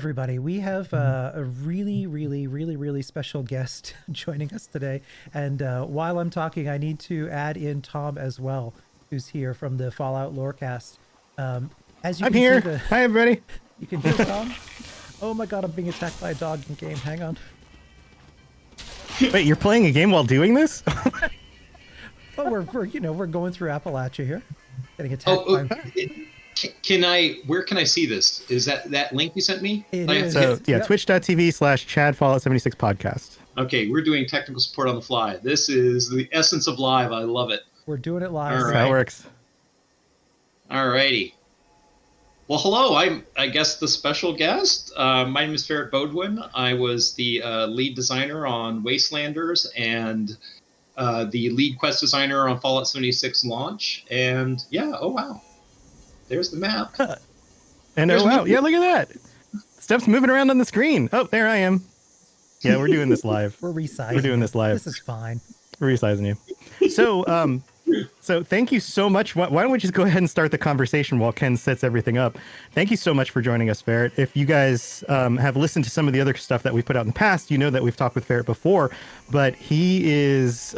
everybody. We have a really special guest joining us today. And while I'm talking, I need to add in Tom as well, who's here from the Fallout Lorecast. As you I'm can here. see, Hi, everybody. you can hear Tom. Oh my God, I'm being attacked by a dog in game. Hang on. Wait, you're playing a game while doing this? Oh, we're going through Appalachia here, getting attacked by. Can I? Where can I see this? Is that link you sent me? It is. So yeah, Yep. twitch.tv/ChadFallout76 podcast. Okay, we're doing technical support on the fly. This is the essence of live. I love it. We're doing it live. All That's right. how it works. Alrighty. Well, hello. I'm, I guess, the special guest. My name is Ferret Baudoin. I was the lead designer on Wastelanders and the lead quest designer on Fallout 76 launch. And yeah, oh wow, there's the map. And There's oh wow, me. yeah, look at that. Stuff's moving around on the screen. Oh, there I am. Yeah, we're doing this live. We're resizing. We're doing this live. This is fine. We're resizing you. So thank you so much. Why don't we just go ahead and start the conversation while Ken sets everything up? Thank you so much for joining us, Ferret. If you guys have listened to some of the other stuff that we've put out in the past, you know that we've talked with Ferret before, but he is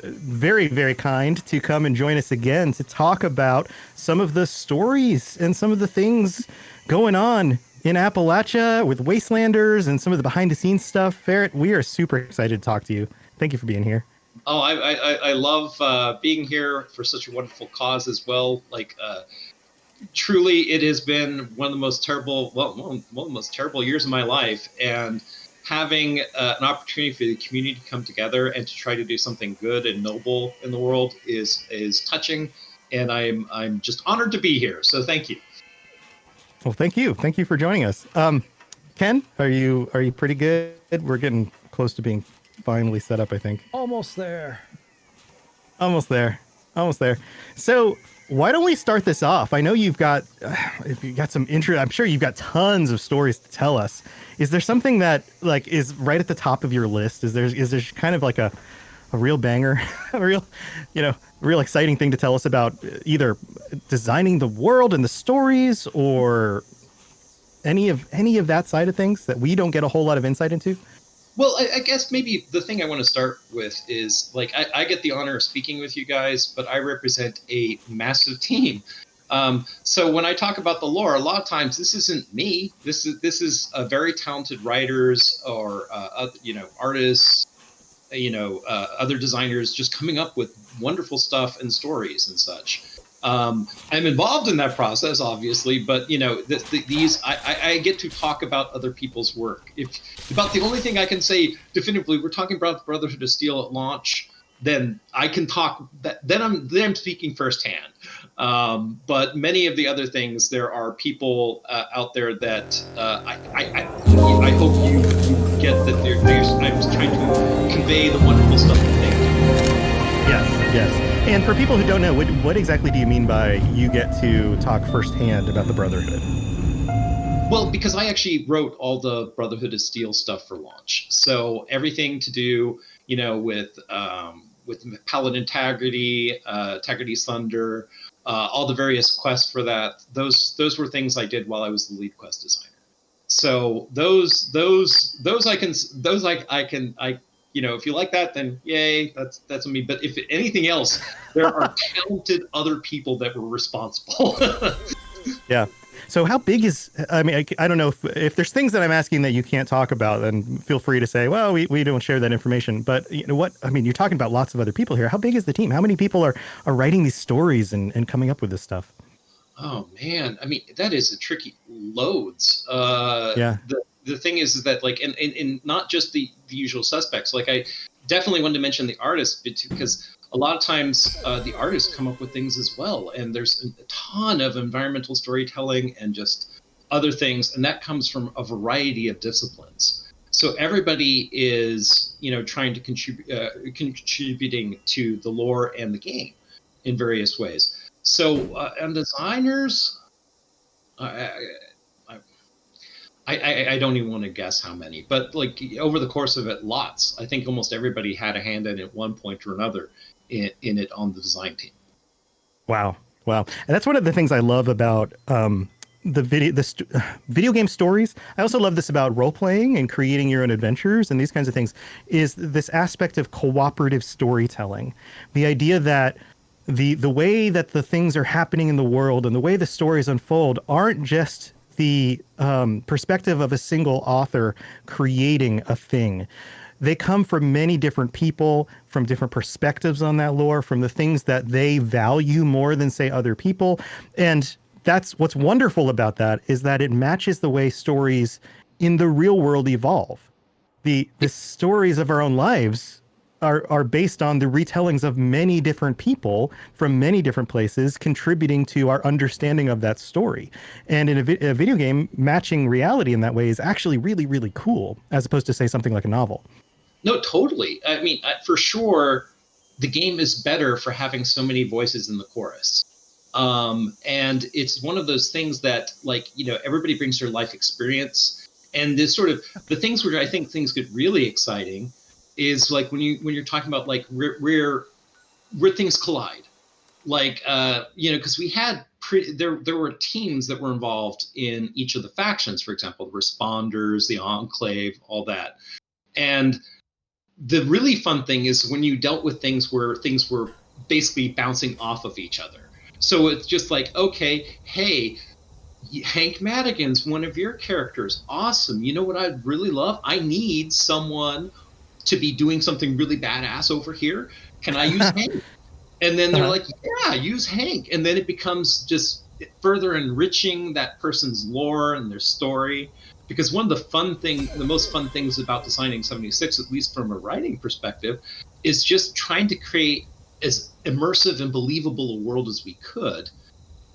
very kind to come and join us again to talk about some of the stories and some of the things going on in Appalachia with Wastelanders and some of the behind the scenes stuff. Ferret, we are super excited to talk to you. Thank you for being here. Oh, I love being here for such a wonderful cause as well. Like, truly, it has been one of the most terrible, one of the most terrible years of my life. And having an opportunity for the community to come together and to try to do something good and noble in the world is touching. And I'm just honored to be here. So thank you. Well, thank you. Thank you for joining us. Ken, are you pretty good? We're getting close to being finally set up, I think. Almost there. Almost there. So why don't we start this off? I know you've got, if you got some intro, I'm sure you've got tons of stories to tell us. Is there something that like is right at the top of your list? Is there kind of like a real banger, a real exciting thing to tell us about either designing the world and the stories or any of that side of things that we don't get a whole lot of insight into? Well, I guess maybe the thing I want to start with is, like, I get the honor of speaking with you guys, but I represent a massive team. So when I talk about the lore, a lot of times this isn't me. This is very talented writers or artists, other designers just coming up with wonderful stuff and stories and such. I'm involved in that process, obviously, but I get to talk about other people's work. If about the only thing I can say definitively, we're talking about Brotherhood of Steel at launch, then I can talk. Then I'm speaking firsthand. But many of the other things, there are people out there that I hope you get that. I'm just trying to convey the wonderful stuff that they do. Yes. And for people who don't know, what exactly do you mean by you get to talk firsthand about the Brotherhood? Well, because I actually wrote all the Brotherhood of Steel stuff for launch. So everything to do, with Paladin Integrity, Integrity's Thunder, all the various quests for that. Those were things I did while I was the lead quest designer. So those I can. If you like that, then yay, that's on me. But if anything else, there are talented other people that were responsible. Yeah. So how big is, I mean, I don't know if there's things that I'm asking that you can't talk about, then feel free to say, well, we don't share that information. But you know what? I mean, you're talking about lots of other people here. How big is the team? How many people are writing these stories and coming up with this stuff? Oh, man. I mean, that is a tricky loads. Yeah. The thing is that, like, and not just the usual suspects. Like, I definitely wanted to mention the artists because a lot of times the artists come up with things as well. And there's a ton of environmental storytelling and just other things. And that comes from a variety of disciplines. So everybody is, trying to contributing to the lore and the game in various ways. So, and designers, I don't even want to guess how many, but like over the course of it, lots. I think almost everybody had a hand in it at one point or another in it on the design team. Wow. And that's one of the things I love about video game stories. I also love this about role playing and creating your own adventures and these kinds of things, is this aspect of cooperative storytelling. The idea that the way that the things are happening in the world and the way the stories unfold aren't just the perspective of a single author creating a thing. They come from many different people, from different perspectives on that lore, from the things that they value more than, say, other people. And that's what's wonderful about that, is that it matches the way stories in the real world evolve. The stories of our own lives are based on the retellings of many different people from many different places, contributing to our understanding of that story. And in a video game, matching reality in that way is actually really, really cool, as opposed to, say, something like a novel. No, totally. I mean, for sure, the game is better for having so many voices in the chorus. And it's one of those things that, like, you know, everybody brings their life experience. And this sort of the things where I think things get really exciting is like when you're talking about like where things collide, like you know, because we had there were teams that were involved in each of the factions, for example, the Responders, the Enclave, all that. And the really fun thing is when you dealt with things where things were basically bouncing off of each other. So it's just like, okay, hey, Hank Madigan's one of your characters. Awesome. You know what I'd really love? I need someone to be doing something really badass over here. Can I use Hank? And then they're like, yeah, use Hank. And then it becomes just further enriching that person's lore and their story. Because one of the most fun things about designing 76, at least from a writing perspective, is just trying to create as immersive and believable a world as we could.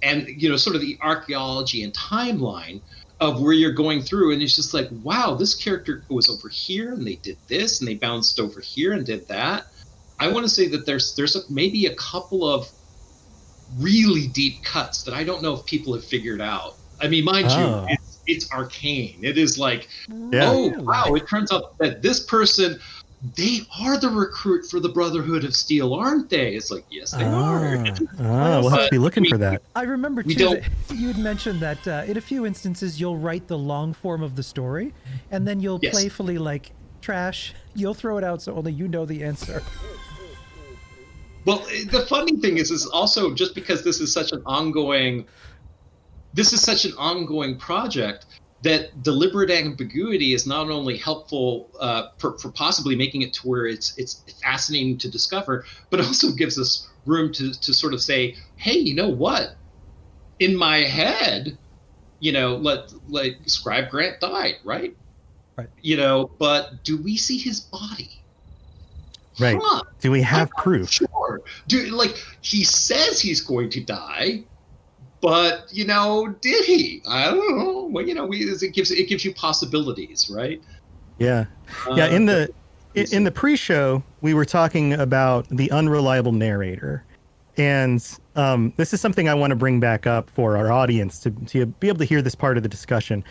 And, you know, sort of the archaeology and timeline of where you're going through. And it's just like, wow, this character was over here and they did this and they bounced over here and did that. I want to say that there's maybe a couple of really deep cuts that I don't know if people have figured out. I mean, mind you, it's arcane. It is like, oh, wow, it turns out that this person, they are the recruit for the Brotherhood of Steel, aren't they? It's like, yes, they are. We'll have to be looking for that. I remember, too, that you had mentioned that in a few instances, you'll write the long form of the story, and then you'll playfully, like, trash. You'll throw it out so only you know the answer. Well, the funny thing is also just because this is such an ongoing project, that deliberate ambiguity is not only helpful for possibly making it to where it's fascinating to discover, but also gives us room to sort of say, hey, you know what? In my head, you know, like Scribe Grant died, right? Right. You know, but do we see his body? Right. Huh. Do we have proof? Sure. Like he says he's going to die. But, you know, did he? I don't know. Well, you know, it gives you possibilities, right? Yeah. Yeah. In the pre-show, we were talking about the unreliable narrator. And this is something I want to bring back up for our audience to be able to hear this part of the discussion.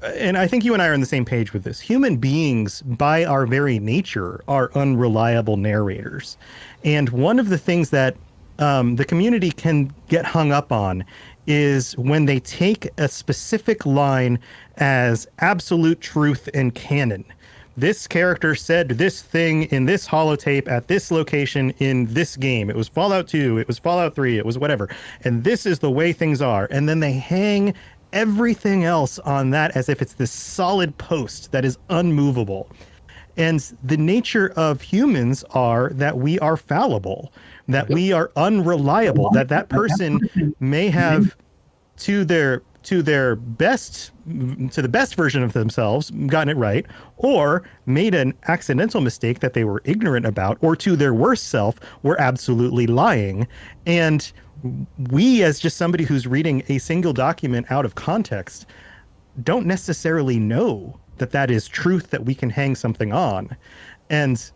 And I think you and I are on the same page with this. Human beings, by our very nature, are unreliable narrators. And one of the things that the community can get hung up on is when they take a specific line as absolute truth and canon. This character said this thing in this holotape at this location in this game. It was Fallout 2, it was Fallout 3, it was whatever. And this is the way things are. And then they hang everything else on that as if it's this solid post that is unmovable. And the nature of humans are that we are fallible, that we are unreliable, that person may have to the best version of themselves gotten it right, or made an accidental mistake that they were ignorant about, or to their worst self were absolutely lying. And we, as just somebody who's reading a single document out of context, don't necessarily know that is truth that we can hang something on. And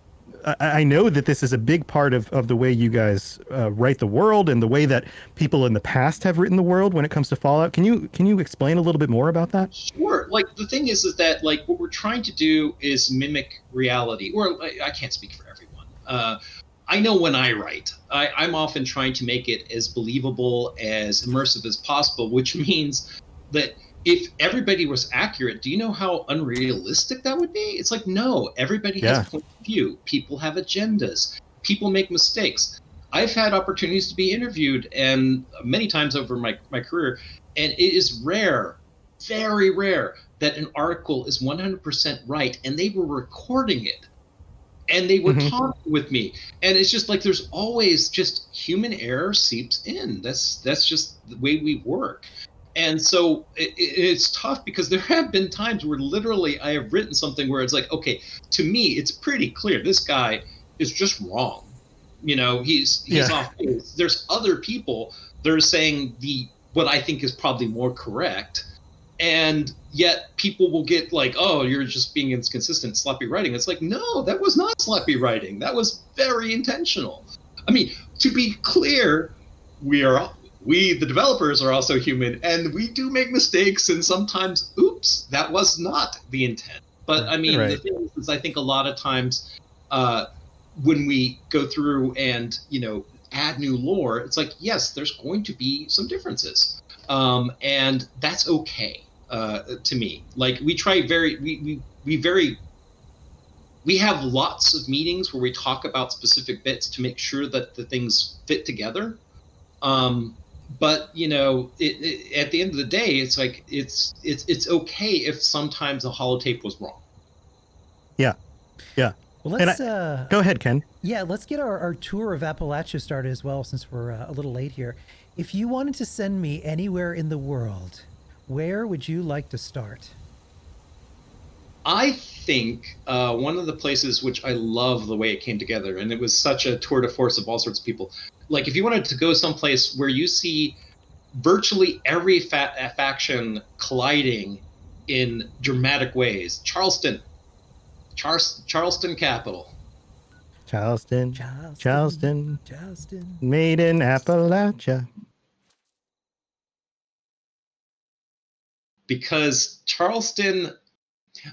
I know that this is a big part of the way you guys write the world and the way that people in the past have written the world when it comes to Fallout. Can you explain a little bit more about that? Sure. Like the thing is that like what we're trying to do is mimic reality, or I can't speak for everyone. I know when I write, I'm often trying to make it as believable, as immersive as possible, which means that if everybody was accurate, do you know how unrealistic that would be? It's like, no, everybody has point of view. People have agendas. People make mistakes. I've had opportunities to be interviewed, and many times over my career, and it is rare, very rare, that an article is 100% right, and they were recording it. And they were talking with me, and it's just like there's always just human error seeps in. That's just the way we work, and so it's tough because there have been times where literally I have written something where it's like, okay, to me it's pretty clear this guy is just wrong. You know, he's off base. There's other people that are saying what I think is probably more correct. And yet people will get like, oh, you're just being inconsistent, sloppy writing. It's like, no, that was not sloppy writing. That was very intentional. I mean, to be clear, we, the developers, are also human, and we do make mistakes, and sometimes, oops, that was not the intent. But I mean, the thing is, I think a lot of times when we go through and, add new lore, it's like, yes, there's going to be some differences. And that's okay. To me, like we try we have lots of meetings where we talk about specific bits to make sure that the things fit together. But at the end of the day, it's like it's okay if sometimes a holotape was wrong. Yeah. Well, let's go ahead, Ken. Yeah, let's get our tour of Appalachia started as well, since we're a little late here. If you wanted to send me anywhere in the world, where would you like to start? I think one of the places which I love the way it came together, and it was such a tour de force of all sorts of people. Like if you wanted to go someplace where you see virtually every faction colliding in dramatic ways, Charleston capital. Charleston, made in Appalachia. Because Charleston,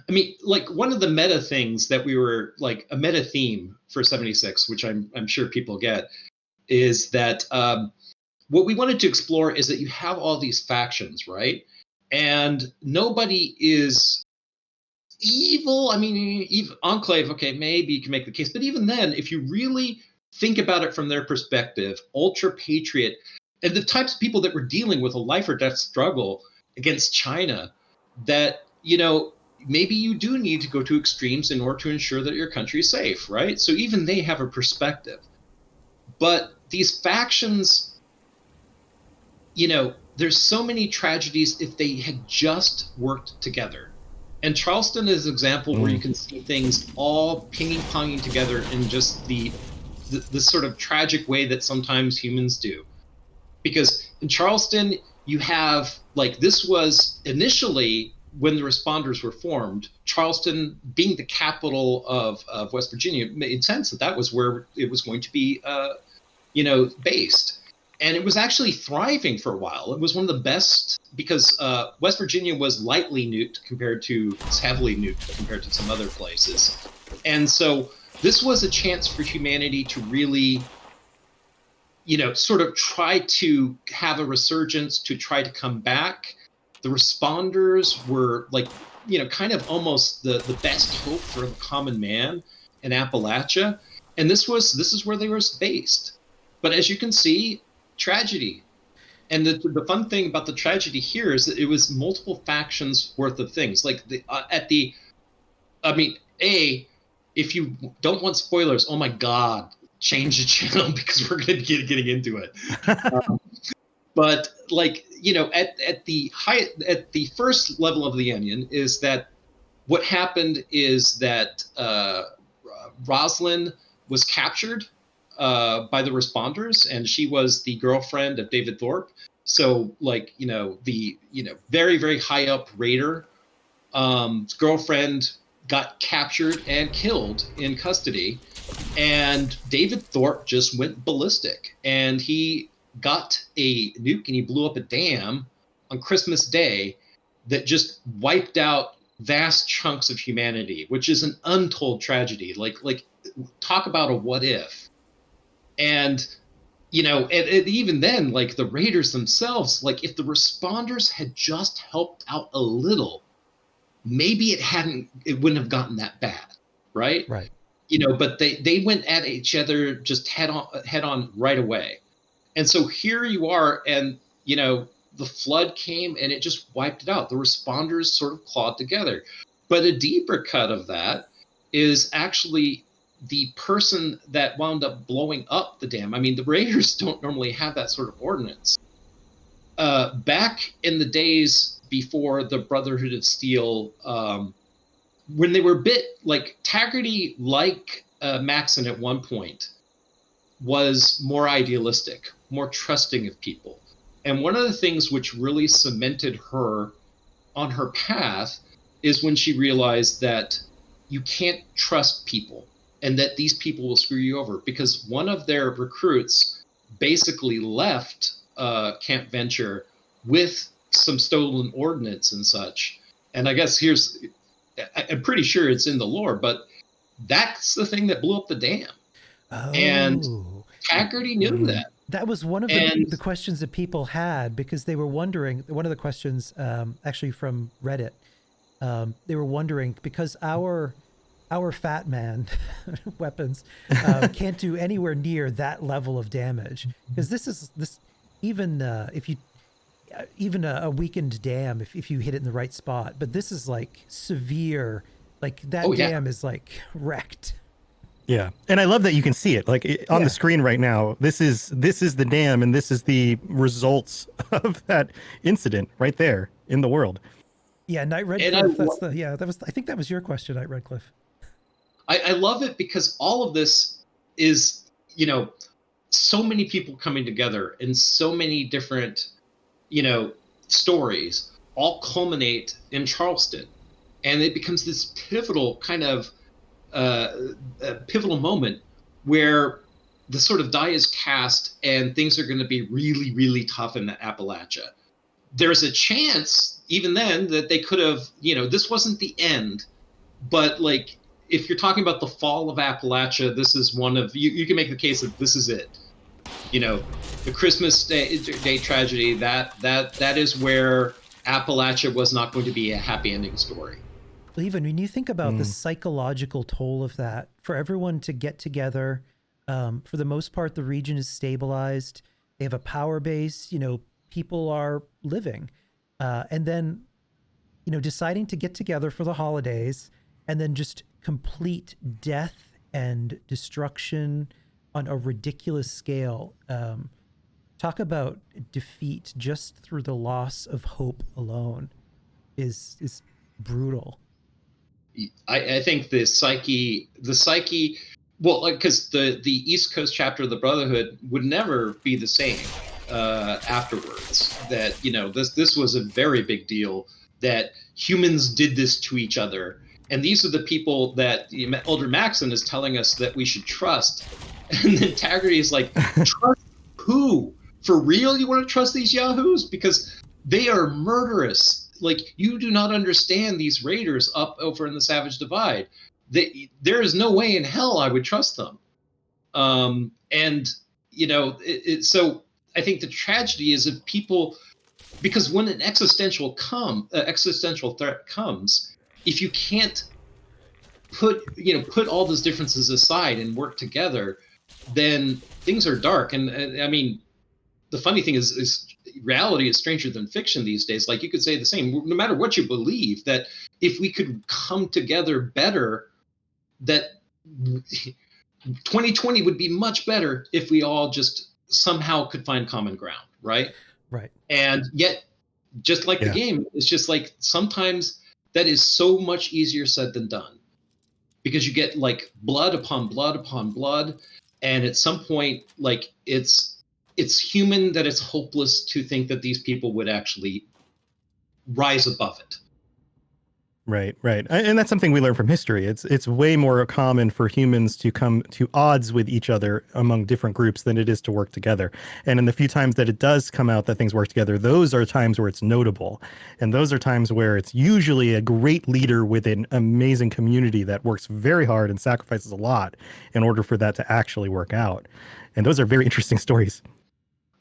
I mean, like one of the meta things that we were like a meta theme for 76, which I'm sure people get, is that what we wanted to explore is that you have all these factions, right? And nobody is evil. I mean, Enclave, okay, maybe you can make the case, but even then, if you really think about it from their perspective, ultra patriot, and the types of people that were dealing with a life or death struggle against China, that maybe you do need to go to extremes in order to ensure that your country is safe, right? So even they have a perspective. But these factions, there's so many tragedies if they had just worked together. And Charleston is an example where you can see things all pinging-ponging together in just the sort of tragic way that sometimes humans do. Because in Charleston, you have, like, this was initially, when the responders were formed, Charleston being the capital of West Virginia, made sense that was where it was going to be, based. And it was actually thriving for a while. It was one of the best, because West Virginia was lightly nuked it's heavily nuked compared to some other places. And so this was a chance for humanity to really, sort of try to have a resurgence, to try to come back. The responders were like, kind of almost the best hope for the common man in Appalachia. And this is where they were based. But as you can see, tragedy. And the fun thing about the tragedy here is that it was multiple factions worth of things. Like if you don't want spoilers, oh my God, change the channel because we're going to be getting into it. But like, at the first level of the onion is that what happened is that Rosalind was captured by the responders, and she was the girlfriend of David Thorpe. So like, the very, very high up raider girlfriend got captured and killed in custody, and David Thorpe just went ballistic, and he got a nuke and he blew up a dam on Christmas Day that just wiped out vast chunks of humanity, which is an untold tragedy. Like talk about a what if. And and even then, like the raiders themselves, like if the responders had just helped out a little, maybe it wouldn't have gotten that bad, right? Right. But they went at each other just head on right away. And so here you are, and the flood came and it just wiped it out. The responders sort of clawed together. But a deeper cut of that is actually the person that wound up blowing up the dam. I mean, the raiders don't normally have that sort of ordinance. Back in the days before the Brotherhood of Steel, when they were like Taggarty, like Maxon at one point, was more idealistic, more trusting of people. And one of the things which really cemented her on her path is when she realized that you can't trust people and that these people will screw you over, because one of their recruits basically left Camp Venture with some stolen ordnance and such. And I guess I'm pretty sure it's in the lore, but that's the thing that blew up the dam. Oh. And Taggarty knew that. That was one of the questions that people had, because they were wondering, one of the questions actually from Reddit, they were wondering, because our fat man weapons can't do anywhere near that level of damage, because this even if you even a weakened dam, if you hit it in the right spot, but this is like severe, like that dam is like wrecked. Yeah, and I love that you can see it like on the screen right now. This is the dam, and this is the results of that incident right there in the world. Yeah, Night Redcliffe. I think that was your question, Night Redcliffe. I love it because all of this is, so many people coming together and so many different, stories all culminate in Charleston, and it becomes this pivotal kind of pivotal moment where the sort of die is cast and things are going to be really, really tough in Appalachia. There's a chance even then that they could have, this wasn't the end, but like, if you're talking about the fall of Appalachia, this is one of, you can make the case that this is it. The Christmas Day tragedy, that is where Appalachia was not going to be a happy ending story. Even when you think about the psychological toll of that, for everyone to get together, for the most part, the region is stabilized. They have a power base, people are living. And then, deciding to get together for the holidays and then just complete death and destruction on a ridiculous scale. Talk about defeat just through the loss of hope alone is brutal. I think the psyche, well, like, because the East Coast chapter of the Brotherhood would never be the same afterwards. That this was a very big deal that humans did this to each other, and these are the people that Elder Maxon is telling us that we should trust. And then Taggarty is like, trust who? For real, you want to trust these yahoos? Because they are murderous. Like, you do not understand these raiders up over in the Savage Divide. There is no way in hell I would trust them. So I think the tragedy is if people, because when an existential threat comes, if you can't put all those differences aside and work together, then things are dark. And I mean, the funny thing is reality is stranger than fiction these days. Like, you could say the same, no matter what you believe, that if we could come together better, that 2020 would be much better if we all just somehow could find common ground, right? Right. And yet, just like the game, it's just like sometimes that is so much easier said than done, because you get like blood upon blood upon blood, and at some point, like, it's human that it's hopeless to think that these people would actually rise above it. Right, right. And that's something we learn from history. It's way more common for humans to come to odds with each other among different groups than it is to work together. And in the few times that it does come out that things work together, those are times where it's notable. And those are times where it's usually a great leader with an amazing community that works very hard and sacrifices a lot in order for that to actually work out. And those are very interesting stories.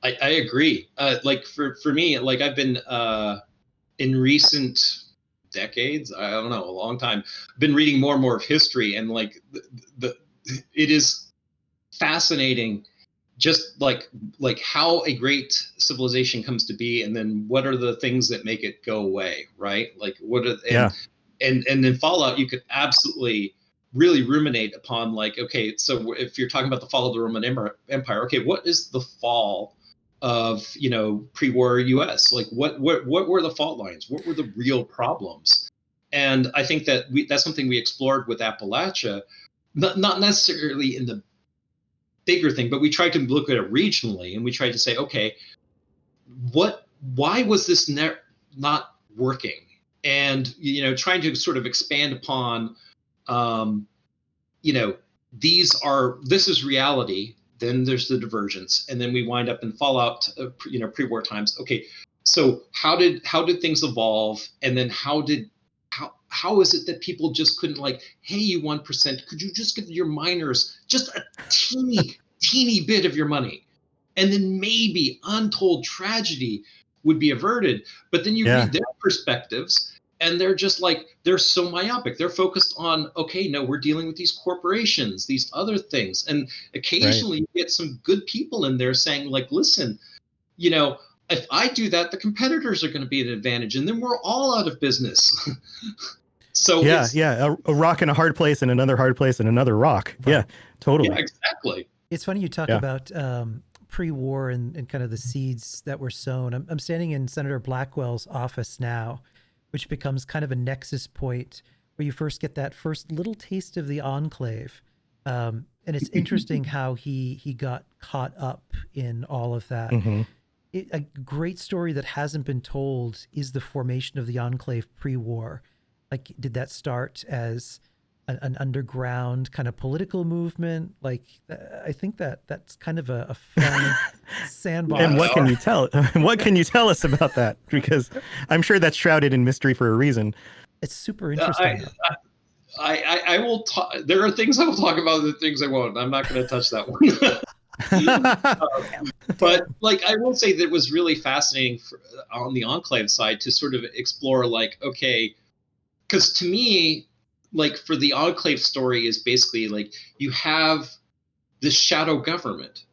I agree. Like for me, like I've been in recent decades, I don't know, a long time, been reading more and more of history, and like it is fascinating just like how a great civilization comes to be, and then what are the things that make it go away, right? Like what are and then Fallout, you could absolutely really ruminate upon, like, okay, so if you're talking about the fall of the Roman Empire, okay, what is the fall of, you know, pre-war US? Like what were the fault lines? What were the real problems? And I think that that's something we explored with Appalachia, not necessarily in the bigger thing, but we tried to look at it regionally, and we tried to say, okay, why was this not working? And, you know, trying to sort of expand upon, you know, this is reality. Then there's the divergence, and then we wind up in Fallout, you know, pre-war times. Okay, so how did things evolve, and then how is it that people just couldn't, like, hey, you 1%, could you just give your miners just a teeny bit of your money, and then maybe untold tragedy would be averted. But then you read their perspectives, and they're just like, they're so myopic. They're focused on, okay, no, we're dealing with these corporations, these other things. And occasionally you get some good people in there saying, like, listen, you know, if I do that, the competitors are going to be at an advantage, and then we're all out of business. So a rock in a hard place and another hard place and another rock. Right. Yeah, totally. Yeah, exactly. It's funny you talk about pre-war and kind of the seeds that were sown. I'm standing in Senator Blackwell's office now, which becomes kind of a nexus point where you first get that first little taste of the Enclave. And it's interesting how he got caught up in all of that. Mm-hmm. A great story that hasn't been told is the formation of the Enclave pre-war. Like, did that start as an underground kind of political movement? Like, I think that's kind of a fun sandbox. And what can you tell? What can you tell us about that? Because I'm sure that's shrouded in mystery for a reason. It's super interesting. I will talk. There are things I will talk about, and things I won't. I'm not going to touch that one. But like, I will say that it was really fascinating on the Enclave side to sort of explore, like, okay, because to me, like, for the Enclave story is basically like, you have this shadow government,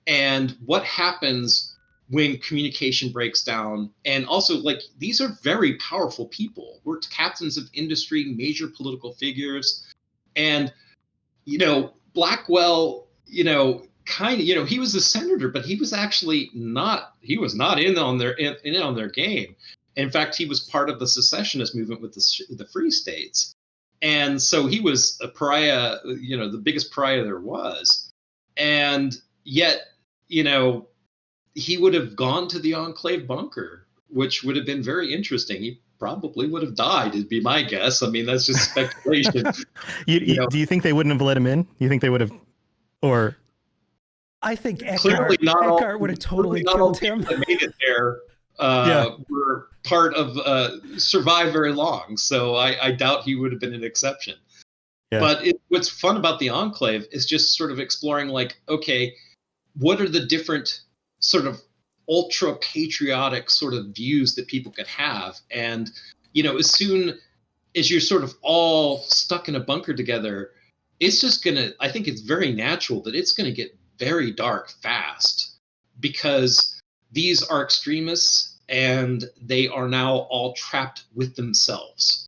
and what happens when communication breaks down. And also, like, these are very powerful people. We're captains of industry, major political figures. And, you know, Blackwell, you know, kind of, you know, he was a senator, but he was actually not in on their game. In fact, he was part of the secessionist movement with the Free States. And so he was a pariah, you know, the biggest pariah there was. And yet, you know, he would have gone to the Enclave bunker, which would have been very interesting. He probably would have died, it'd be my guess. I mean, that's just speculation. Do you think they wouldn't have let him in? You think they would have, or? I think Eckhart would have totally killed him. That made it there were part of survive very long, so I doubt he would have been an exception. But what's fun about the Enclave is just sort of exploring, like, okay, what are the different sort of ultra patriotic sort of views that people could have? And, you know, as soon as you're sort of all stuck in a bunker together, it's just I think it's very natural that it's gonna get very dark fast, because these are extremists and they are now all trapped with themselves,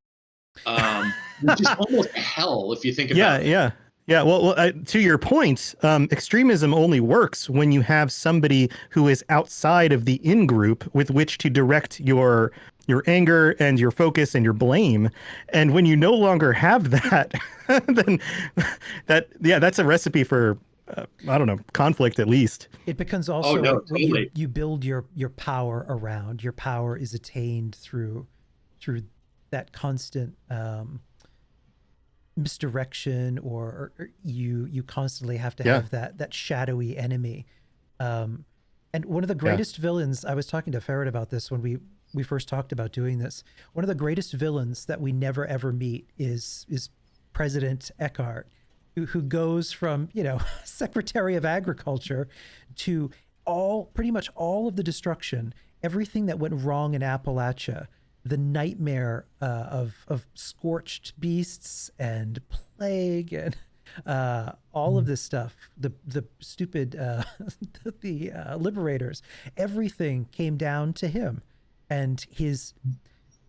which is almost hell if you think about it. Yeah. Well, to your point, extremism only works when you have somebody who is outside of the in-group with which to direct your anger and your focus and your blame. And when you no longer have that, then that's a recipe for I don't know, conflict at least. It becomes also totally. you build your power around. Your power is attained through that constant misdirection, or you constantly have to have that shadowy enemy. And one of the greatest villains, I was talking to Ferret about this when we first talked about doing this. One of the greatest villains that we never ever meet is President Eckhart, who goes from, you know, Secretary of Agriculture to pretty much all of the destruction, everything that went wrong in Appalachia, the nightmare of scorched beasts and plague and all of this stuff, the stupid the liberators, everything came down to him, and his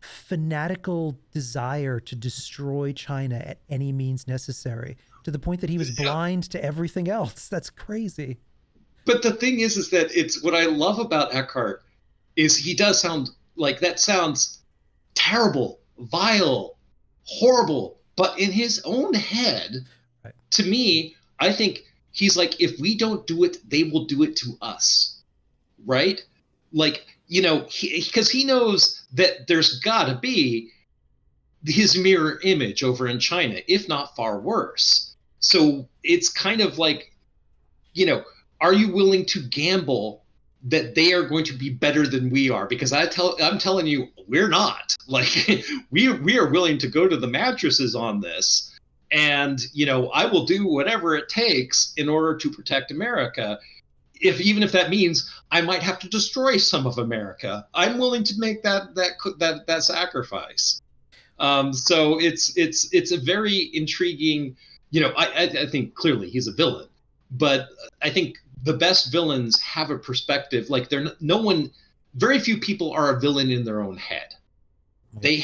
fanatical desire to destroy China at any means necessary, to the point that he was blind to everything else. That's crazy. But the thing is that it's what I love about Eckhart is he does sound like that sounds terrible, vile, horrible, but in his own head, right. To me, I think he's like, if we don't do it, they will do it to us, right? Like, you know, because he knows that there's got to be his mirror image over in China, if not far worse. So it's kind of like, you know, are you willing to gamble that they are going to be better than we are? Because I'm telling you, we're not. Like, we are willing to go to the mattresses on this, and, you know, I will do whatever it takes in order to protect America. Even if that means I might have to destroy some of America, I'm willing to make that sacrifice. So it's a very intriguing. You know, I think clearly he's a villain, but I think the best villains have a perspective. Like, very few people are a villain in their own head. They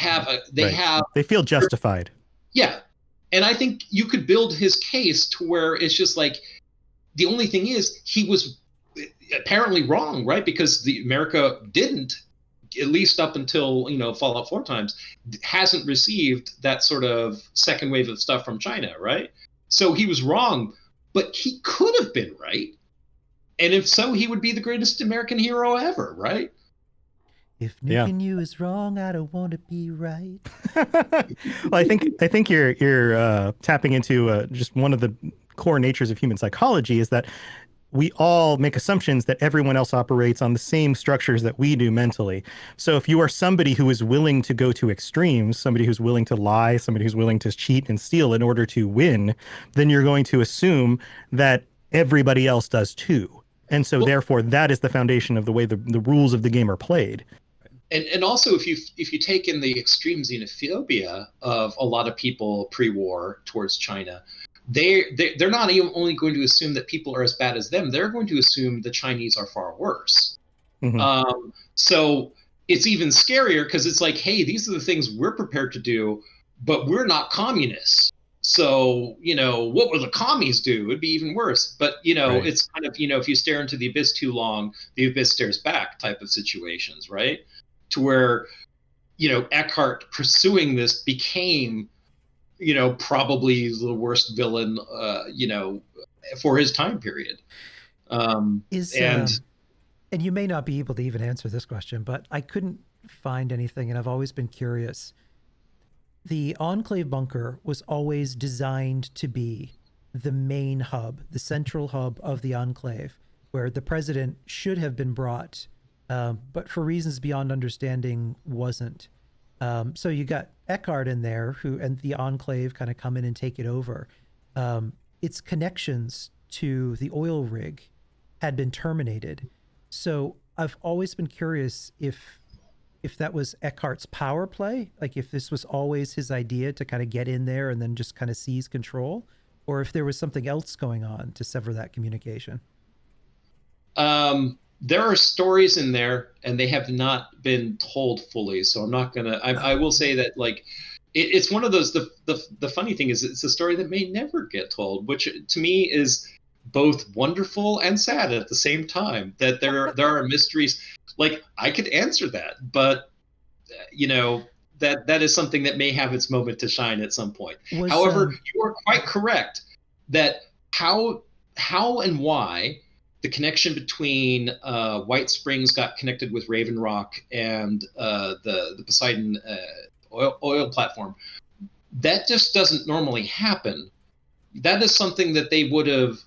feel justified. Yeah. And I think you could build his case to where it's just like, the only thing is he was apparently wrong, right? Because America didn't, at least up until, you know, Fallout 4 times, hasn't received that sort of second wave of stuff from China, right? So he was wrong, but he could have been right. And if so, he would be the greatest American hero ever, right? If nuking you is wrong, I don't want to be right. Well, I think you're tapping into just one of the core natures of human psychology, is that we all make assumptions that everyone else operates on the same structures that we do mentally. So if you are somebody who is willing to go to extremes, somebody who's willing to lie, somebody who's willing to cheat and steal in order to win, then you're going to assume that everybody else does too. And so therefore that is the foundation of the way the rules of the game are played. And also, if you take in the extreme xenophobia of a lot of people pre-war towards China, they're not even only going to assume that people are as bad as them, they're going to assume the Chinese are far worse. Mm-hmm. So it's even scarier, because it's like, hey, these are the things we're prepared to do, but we're not communists. So, you know, what will the commies do? It'd be even worse. But, you know, right. It's kind of, you know, if you stare into the abyss too long, the abyss stares back type of situations, right? To where, you know, Eckhart pursuing this became, you know, probably the worst villain, you know, for his time period. And you may not be able to even answer this question, but I couldn't find anything, and I've always been curious. The Enclave bunker was always designed to be the main hub, the central hub of the Enclave, where the president should have been brought, but for reasons beyond understanding wasn't. So you got Eckhart in there, and the Enclave kind of come in and take it over. Its connections to the oil rig had been terminated. So I've always been curious if that was Eckhart's power play, like if this was always his idea to kind of get in there and then just kind of seize control, or if there was something else going on to sever that communication. There are stories in there, and they have not been told fully. So I'm not gonna. I will say that, like, it's one of those. The funny thing is, it's a story that may never get told, which to me is both wonderful and sad at the same time. That there are mysteries. Like, I could answer that, but you know, that is something that may have its moment to shine at some point. However, you are quite correct that how and why the connection between White Springs got connected with Raven Rock and the Poseidon oil platform. That just doesn't normally happen. That is something that they would have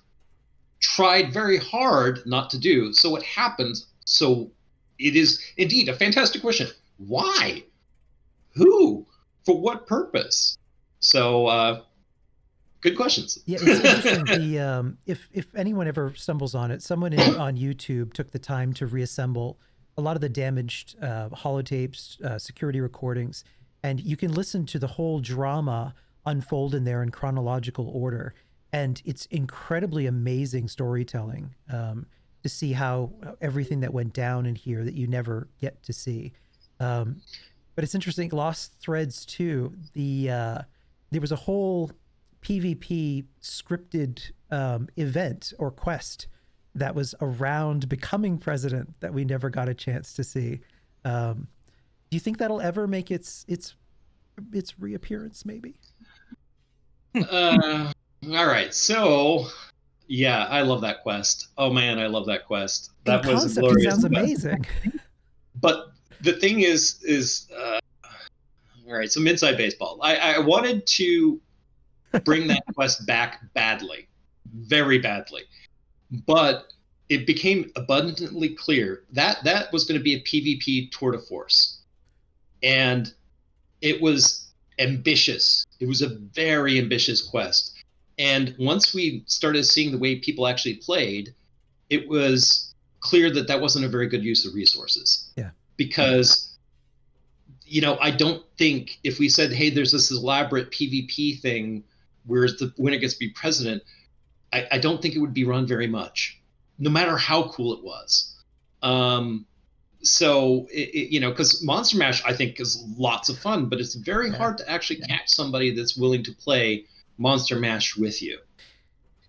tried very hard not to do. So what happens? So it is indeed a fantastic question. Why? Who? For what purpose? So good questions. Yeah, it's interesting. If anyone ever stumbles on it, someone on YouTube took the time to reassemble a lot of the damaged holotapes, security recordings, and you can listen to the whole drama unfold in there in chronological order. And it's incredibly amazing storytelling to see how everything that went down in here that you never get to see. But it's interesting. Lost Threads too. There was a whole PvP scripted event or quest that was around becoming president that we never got a chance to see. Do you think that'll ever make its reappearance? Maybe. All right, so yeah, I love that quest. Oh man, I love that quest. That In was concept, a glorious it sounds quest. amazing. But the thing is all right, some inside baseball. I wanted to bring that quest back badly, very badly, but it became abundantly clear that that was going to be a PvP tour de force, and it was ambitious. It was a very ambitious quest. And once we started seeing the way people actually played, it was clear that that wasn't a very good use of resources. Yeah. Because, you know, I don't think if we said, hey, there's this elaborate PvP thing where the winner gets to be president, I don't think it would be run very much, no matter how cool it was. So, you know, because Monster Mash, I think, is lots of fun, but it's very hard to actually catch somebody that's willing to play Monster Mash with you.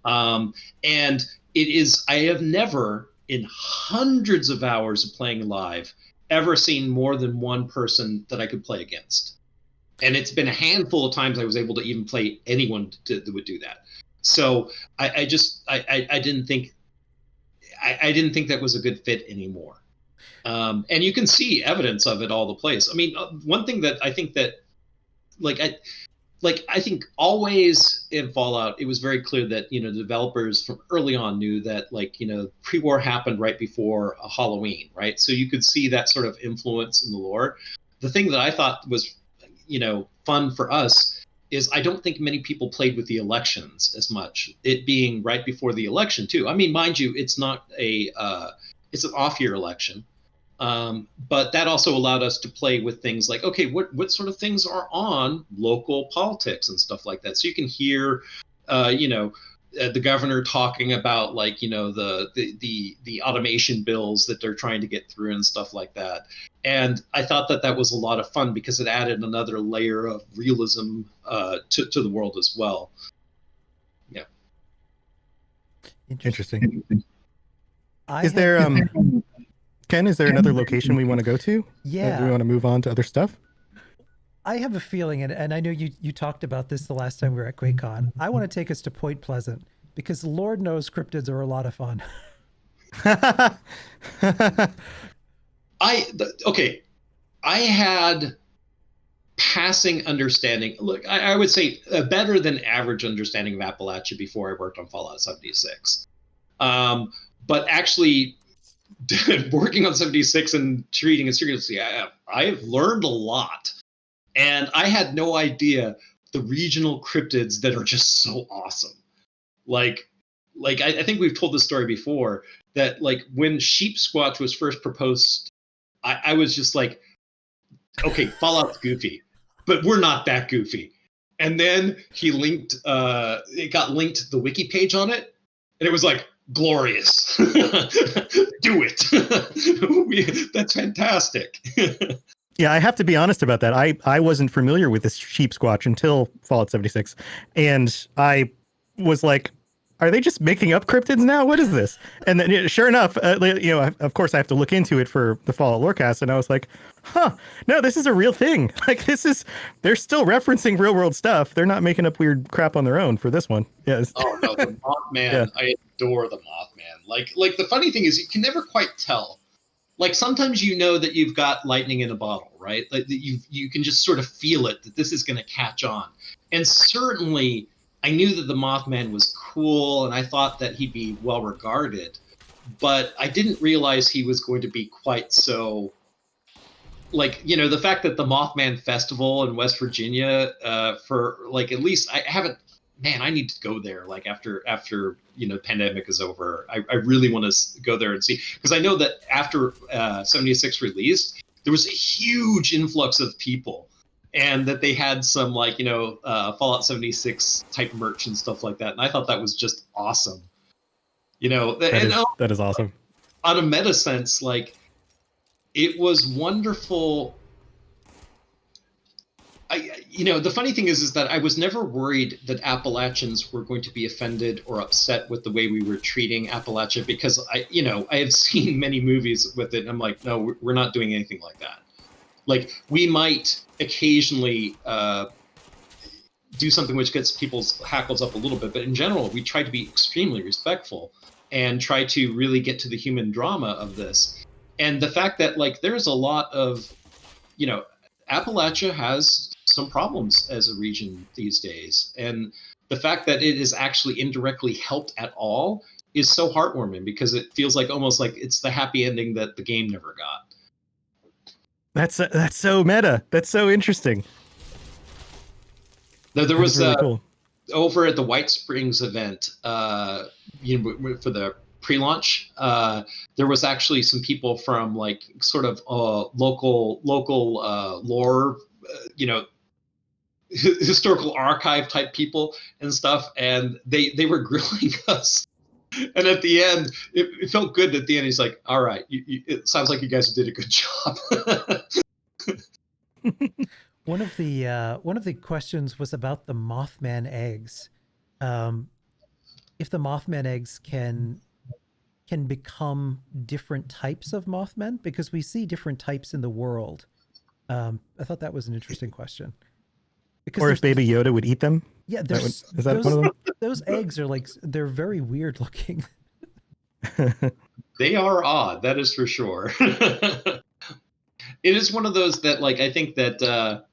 And it is, I have never, in hundreds of hours of playing live, ever seen more than one person that I could play against. And it's been a handful of times I was able to even play anyone that would do that. So I didn't think that was a good fit anymore. And you can see evidence of it all the place. I mean, one thing that I think that, I think always in Fallout, it was very clear that, you know, the developers from early on knew that, like, you know, pre-war happened right before Halloween, right? So you could see that sort of influence in the lore. The thing that I thought was, you know, fun for us is I don't think many people played with the elections as much, it being right before the election too. I mean, mind you, it's not it's an off-year election. But that also allowed us to play with things like, okay, what sort of things are on local politics and stuff like that. So you can hear, you know, the governor talking about, like, you know, the automation bills that they're trying to get through and stuff like that. And I thought that that was a lot of fun because it added another layer of realism to the world as well. Yeah. Interesting. Is there Ken, is there another location we want to go to? Yeah. Do we want to move on to other stuff? I have a feeling, and I know you talked about this the last time we were at QuakeCon. I want to take us to Point Pleasant because Lord knows cryptids are a lot of fun. I had passing understanding. Look, I would say a better than average understanding of Appalachia before I worked on Fallout 76. But actually, working on 76 and treating it seriously, I have learned a lot. And I had no idea the regional cryptids that are just so awesome. Like I think we've told this story before, that like when Sheep Squatch was first proposed, I was just like, okay, Fallout's goofy, but we're not that goofy. And then he linked, it got linked to the wiki page on it, and it was like, glorious. Do it. That's fantastic. Yeah, I have to be honest about that. I wasn't familiar with this Sheep Squatch until Fallout 76, and I was like, are they just making up cryptids now? What is this? And then, sure enough, you know, of course, I have to look into it for the Fallout Lorecast, and I was like, huh, no, this is a real thing. Like, they're still referencing real world stuff. They're not making up weird crap on their own for this one. Yes. Oh no, the Mothman! Yeah. I adore the Mothman. Like the funny thing is, you can never quite tell like sometimes you know that you've got lightning in a bottle, right? Like you can just sort of feel it, that this is going to catch on. And certainly I knew that the Mothman was cool and I thought that he'd be well regarded, but I didn't realize he was going to be quite so, like, you know, the fact that the Mothman Festival in West Virginia, for like, at least I haven't, man, I need to go there. Like after, you know, pandemic is over, I really want to go there and see, because I know that after 76 released, there was a huge influx of people, and that they had some, like, you know, Fallout 76 type merch and stuff like that. And I thought that was just awesome. You know, that is awesome. On a meta sense, like, it was wonderful. You know, the funny thing is that I was never worried that Appalachians were going to be offended or upset with the way we were treating Appalachia, because I have seen many movies with it, and I'm like, no, we're not doing anything like that. Like, we might occasionally do something which gets people's hackles up a little bit, but in general, we try to be extremely respectful and try to really get to the human drama of this. And the fact that, like, there's a lot of, you know, Appalachia has some problems as a region these days. And the fact that it is actually indirectly helped at all is so heartwarming, because it feels like almost like it's the happy ending that the game never got. That's so meta. That's so interesting. There was really cool. Over at the White Springs event, you know, for the pre-launch, there was actually some people from, like, sort of local lore, you know, historical archive type people and stuff, and they were grilling us. And at the end, it felt good. At the end, he's like, "All right, it sounds like you guys did a good job." One of the questions was about the Mothman eggs. If the Mothman eggs can become different types of Mothmen, because we see different types in the world. I thought that was an interesting question. Because, or if Baby Yoda would eat them. Yeah, is that one of them? Those eggs are, like, they're very weird looking. They are odd, that is for sure. It is one of those that, like, I think that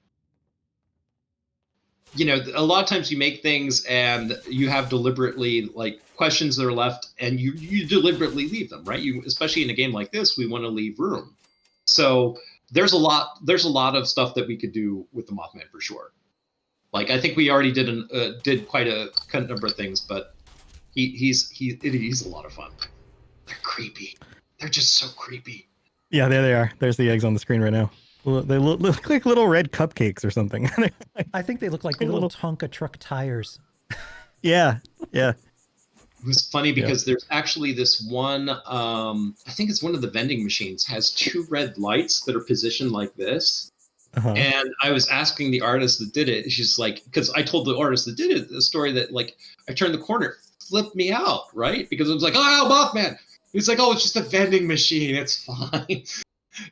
you know, a lot of times you make things and you have deliberately, like, questions that are left, and you deliberately leave them, right? You, especially in a game like this, we want to leave room. So there's a lot of stuff that we could do with the Mothman for sure. Like, I think we already did quite a number of things, but he's a lot of fun. They're creepy. They're just so creepy. Yeah, there they are. There's the eggs on the screen right now. They look like little red cupcakes or something. I think they look like little Tonka truck tires. Yeah. It was funny because there's actually this one, I think it's one of the vending machines, has two red lights that are positioned like this. Uh-huh. And I was asking the artist that did it. She's like, because I told the artist that did it the story that, like, I turned the corner, it flipped me out, right? Because I was like, oh, Mothman. He's like, oh, it's just a vending machine. It's fine.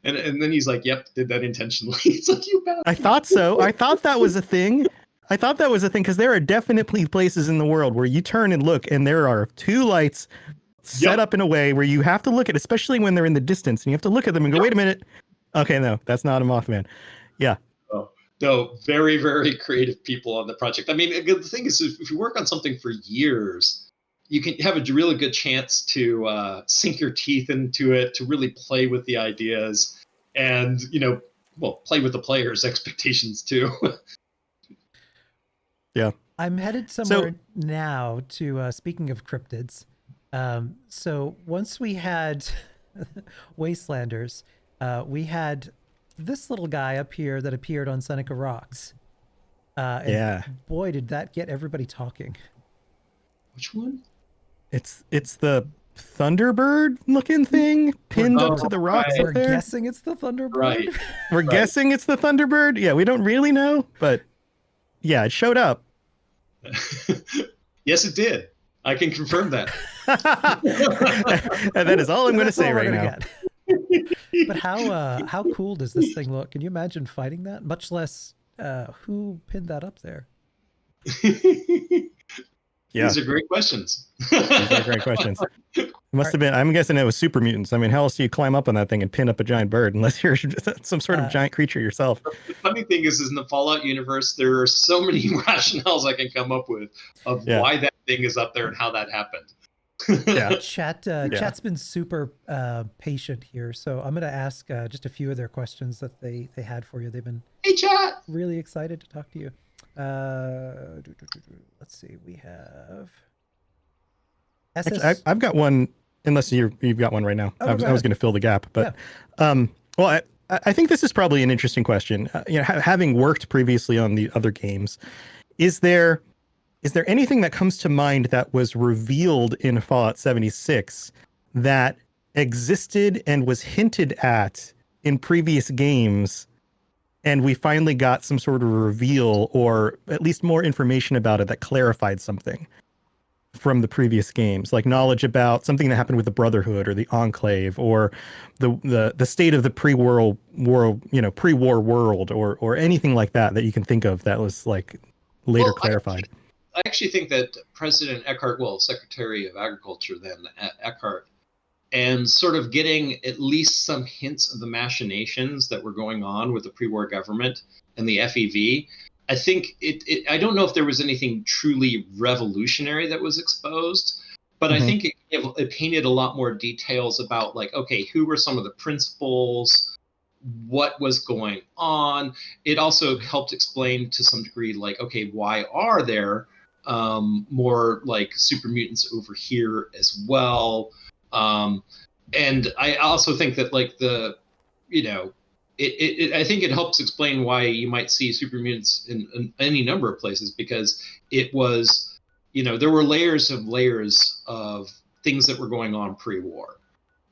And then he's like, yep, did that intentionally. It's like, you bad. I thought so. I thought that was a thing. Because there are definitely places in the world where you turn and look, and there are two lights set up in a way where you have to look at, especially when they're in the distance, and you have to look at them and go, wait a minute. Okay, no, that's not a Mothman. Yeah. Oh, no, very, very creative people on the project. I mean, the thing is, if you work on something for years, you can have a really good chance to sink your teeth into it, to really play with the ideas, and, you know, well, play with the players' expectations too. Yeah. I'm headed somewhere now to, speaking of cryptids. So once we had Wastelanders, we had this little guy up here that appeared on Seneca Rocks. And boy, did that get everybody talking. Which one? It's the Thunderbird looking thing pinned up to the rocks up there. We're guessing it's the Thunderbird. Right. We're guessing it's the Thunderbird. Yeah, we don't really know, but yeah, it showed up. Yes, it did. I can confirm that. And that is all I'm going to say right now. But how cool does this thing look? Can you imagine fighting that? Much less who pinned that up there. Yeah. These are great questions. These are great questions. It must have been. I'm guessing it was super mutants. I mean, how else do you climb up on that thing and pin up a giant bird unless you're some sort of giant creature yourself? The funny thing is in the Fallout universe, there are so many rationales I can come up with of why that thing is up there and how that happened. Yeah. Chat's been super patient here, so I'm going to ask just a few of their questions that they had for you. They've been Hey, chat. really excited to talk to you. Let's see, we have Actually, I've got one. Unless you've got one right now. I was going to fill the gap, but well, I think this is probably an interesting question. Having worked previously on the other games, is there anything that comes to mind that was revealed in Fallout 76 that existed and was hinted at in previous games, and we finally got some sort of reveal or at least more information about it that clarified something from the previous games, like knowledge about something that happened with the Brotherhood or the Enclave or the state of the pre-war world or anything like that you can think of that was like later clarified? I actually think that President Eckhart, Secretary of Agriculture then, Eckhart, and sort of getting at least some hints of the machinations that were going on with the pre-war government and the FEV. I think I don't know if there was anything truly revolutionary that was exposed, but I think it painted a lot more details about, like, okay, who were some of the principals, what was going on. It also helped explain to some degree, like, okay, why are there more like super mutants over here as well? And I also think that, like, I think it helps explain why you might see super mutants in any number of places, because it was, there were layers of things that were going on pre-war.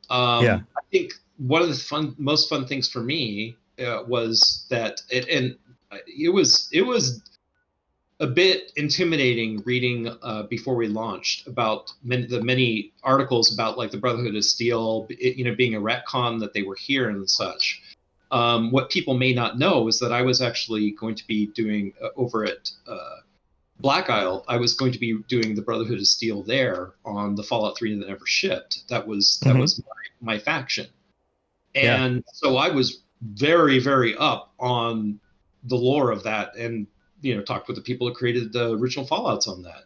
I think one of the most fun things for me was that it was a bit intimidating reading before we launched about the many articles about, like, the Brotherhood of Steel, being a retcon that they were here and such. What people may not know is that I was actually going to be doing over at Black Isle. I was going to be doing the Brotherhood of Steel there on the Fallout 3 that never shipped. That was my faction, and so I was very, very up on the lore of that, and talked with the people who created the original Fallouts on that.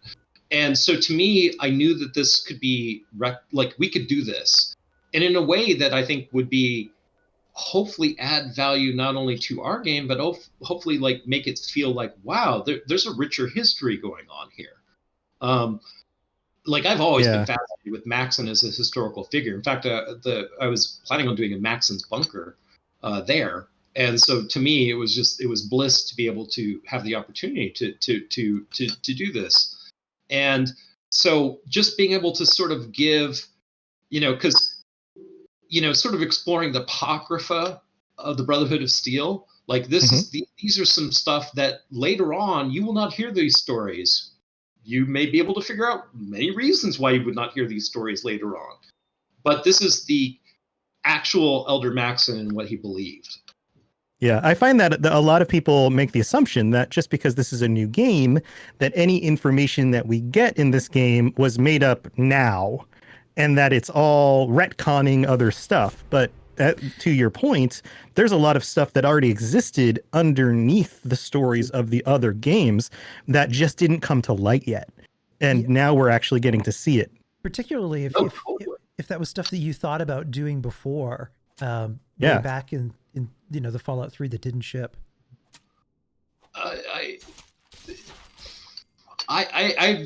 And so to me, I knew that this could be like, we could do this, and in a way that I think would be hopefully add value not only to our game, but hopefully, like, make it feel like, wow, there's a richer history going on here. Like, I've always been fascinated with Maxon as a historical figure. In fact, I was planning on doing a Maxon's bunker there. And so to me, it was bliss to be able to have the opportunity to do this. And so just being able to sort of give, because, sort of exploring the apocrypha of the Brotherhood of Steel, like this, these are some stuff that later on you will not hear these stories. You may be able to figure out many reasons why you would not hear these stories later on. But this is the actual Elder Maxon and what he believed. Yeah, I find that a lot of people make the assumption that just because this is a new game, that any information that we get in this game was made up now, and that it's all retconning other stuff. But to your point, there's a lot of stuff that already existed underneath the stories of the other games that just didn't come to light yet. And now we're actually getting to see it. Particularly if that was stuff that you thought about doing before, way back in the Fallout 3 that didn't ship. I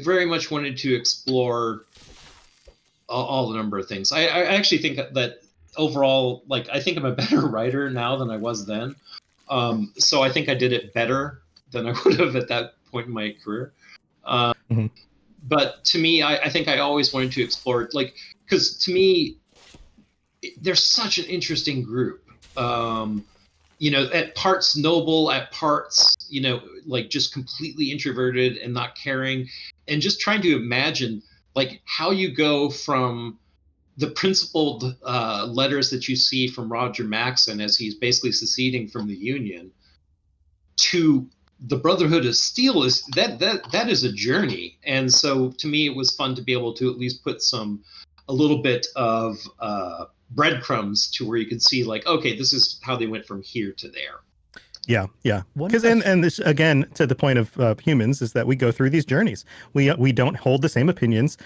very much wanted to explore all the number of things. I actually think that overall, like, I think I'm a better writer now than I was then. So I think I did it better than I would have at that point in my career. But to me, I think I always wanted to explore, like, because to me, they're such an interesting group. At parts noble, at parts, like, just completely introverted and not caring, and just trying to imagine, like, how you go from the principled letters that you see from Roger Maxon as he's basically seceding from the Union to the Brotherhood of Steel is that is a journey. And so to me, it was fun to be able to at least put some a little bit of breadcrumbs to where you can see like, okay, this is how they went from here to there. Yeah, yeah. Because and this again to the point of humans is that we go through these journeys. We don't hold the same opinions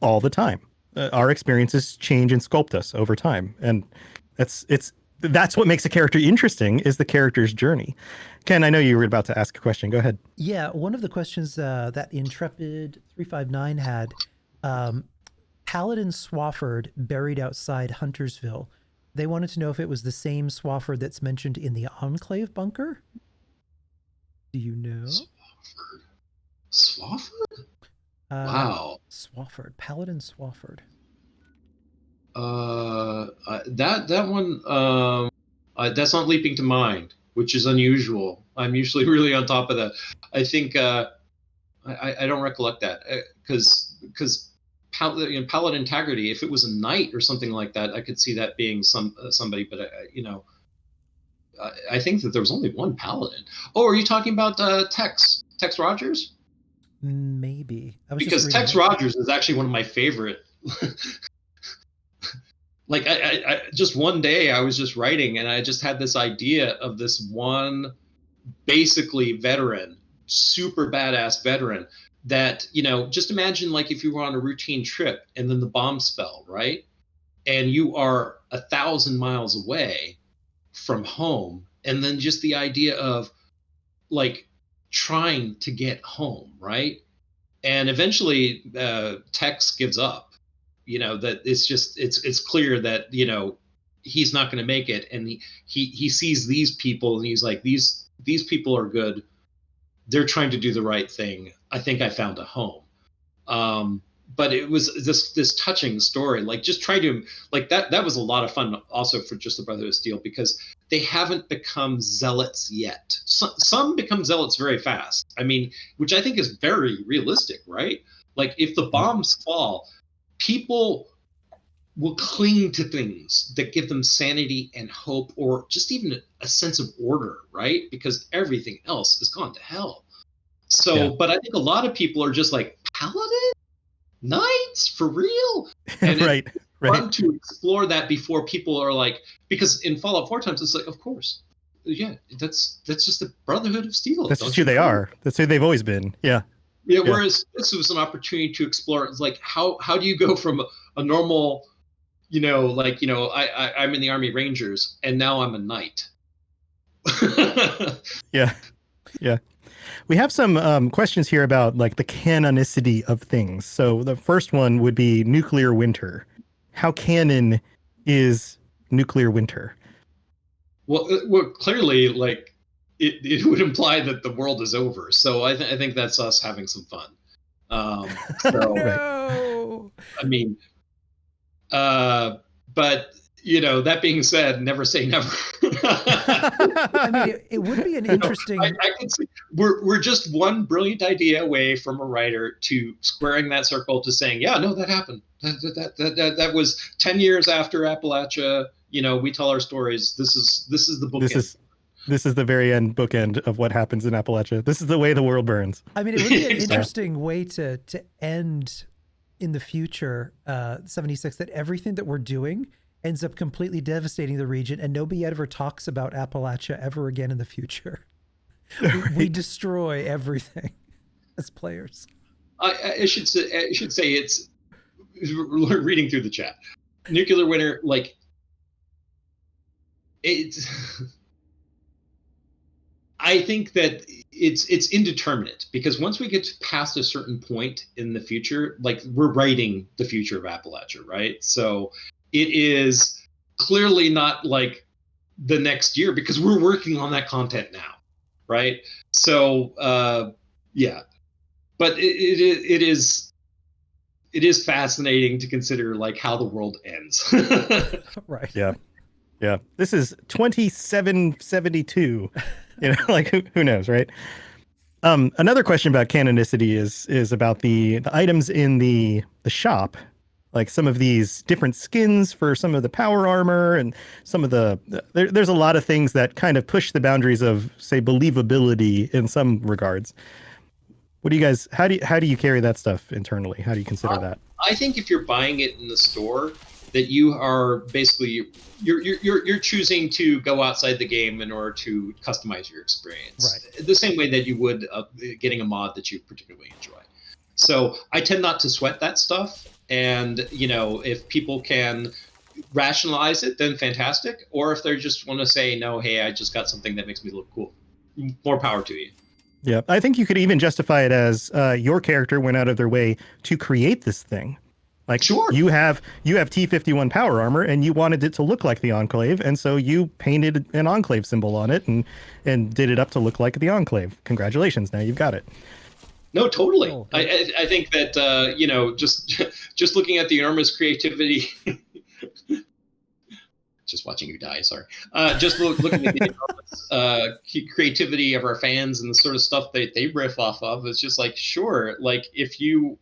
all the time. Our experiences change and sculpt us over time, and that's what makes a character interesting is the character's journey. Ken, I know you were about to ask a question. Go ahead. Yeah, one of the questions that Intrepid 359 had, Paladin Swafford buried outside Huntersville. They wanted to know if it was the same Swafford that's mentioned in the Enclave bunker. Do you know? Swafford? Wow. Swafford. Paladin Swafford. That one, that's not leaping to mind, which is unusual. I'm usually really on top of that. I think I don't recollect that because Paladin Integrity, if it was a knight or something like that, I could see that being somebody. But I think that there was only one paladin. Oh, are you talking about Tex Rogers? Maybe. Because Tex Rogers is actually one of my favorite. Like I just one day I was just writing and I just had this idea of this one basically veteran, super badass veteran that, just imagine like if you were on a routine trip and then the bombs fell, right? And you are 1,000 miles away from home. And then just the idea of like trying to get home, right? And eventually Tex gives up, that it's clear that, he's not going to make it. And he sees these people and he's like, these people are good. They're trying to do the right thing. I think I found a home. But it was this touching story, like just trying to like that was a lot of fun also for just the Brotherhood of Steel, because they haven't become zealots yet. Some become zealots very fast. I mean, which I think is very realistic, right? Like if the bombs fall, people will cling to things that give them sanity and hope, or just even a sense of order, right? Because everything else has gone to hell. So, yeah. But I think a lot of people are just like, Paladin? Knights? For real? And right. It's fun to explore that before people are like, because in Fallout 4 times, it's like, of course. Yeah, that's just the Brotherhood of Steel. That's just who they are. That's who they've always been. Yeah. Yeah, whereas this was an opportunity to explore. It's like, how do you go from a normal, I'm in the Army Rangers and now I'm a knight. Yeah. We have some questions here about like the canonicity of things. So the first one would be nuclear winter. How canon is nuclear winter? Well, clearly, like it would imply that the world is over. So I think that's us having some fun. No. I mean, but that being said, never say never. I mean, it would be an interesting. I can see we're just one brilliant idea away from a writer to squaring that circle to saying, yeah, no, that happened. That was 10 years after Appalachia. We tell our stories. This is the bookend. This is the very end bookend of what happens in Appalachia. This is the way the world burns. I mean, it would be an interesting way to end in the future, 76, that everything that we're doing ends up completely devastating the region and nobody ever talks about Appalachia ever again in the future. We destroy everything as players. I should say it's reading through the chat. Nuclear winter, like it's I think that it's indeterminate, because once we get past a certain point in the future, like we're writing the future of Appalachia, right? So it is clearly not like the next year, because we're working on that content now, right? So yeah, but it is fascinating to consider like how the world ends. Right. Yeah. This is 2772. Like who knows, right? Another question about canonicity is about the items in the shop. Like some of these different skins for some of the power armor and some of there's a lot of things that kind of push the boundaries of, say, believability in some regards. What do you guys? How do you carry that stuff internally? How do you consider that? I think if you're buying it in the store, that you are basically you're choosing to go outside the game in order to customize your experience, Right. the same way that you would getting a mod that you particularly enjoy. So I tend not to sweat that stuff, and if people can rationalize it, then fantastic. Or if they just want to say, no, hey, I just got something that makes me look cool, more power to you. Yeah, I think you could even justify it as your character went out of their way to create this thing. Like, sure, you have T-51 power armor, and you wanted it to look like the Enclave, and so you painted an Enclave symbol on it and did it up to look like the Enclave. Congratulations, now you've got it. No, totally. Oh, I think that just looking at the enormous creativity. Just watching you die, sorry. Just looking at the enormous creativity of our fans and the sort of stuff they riff off of, it's just like, sure, like if you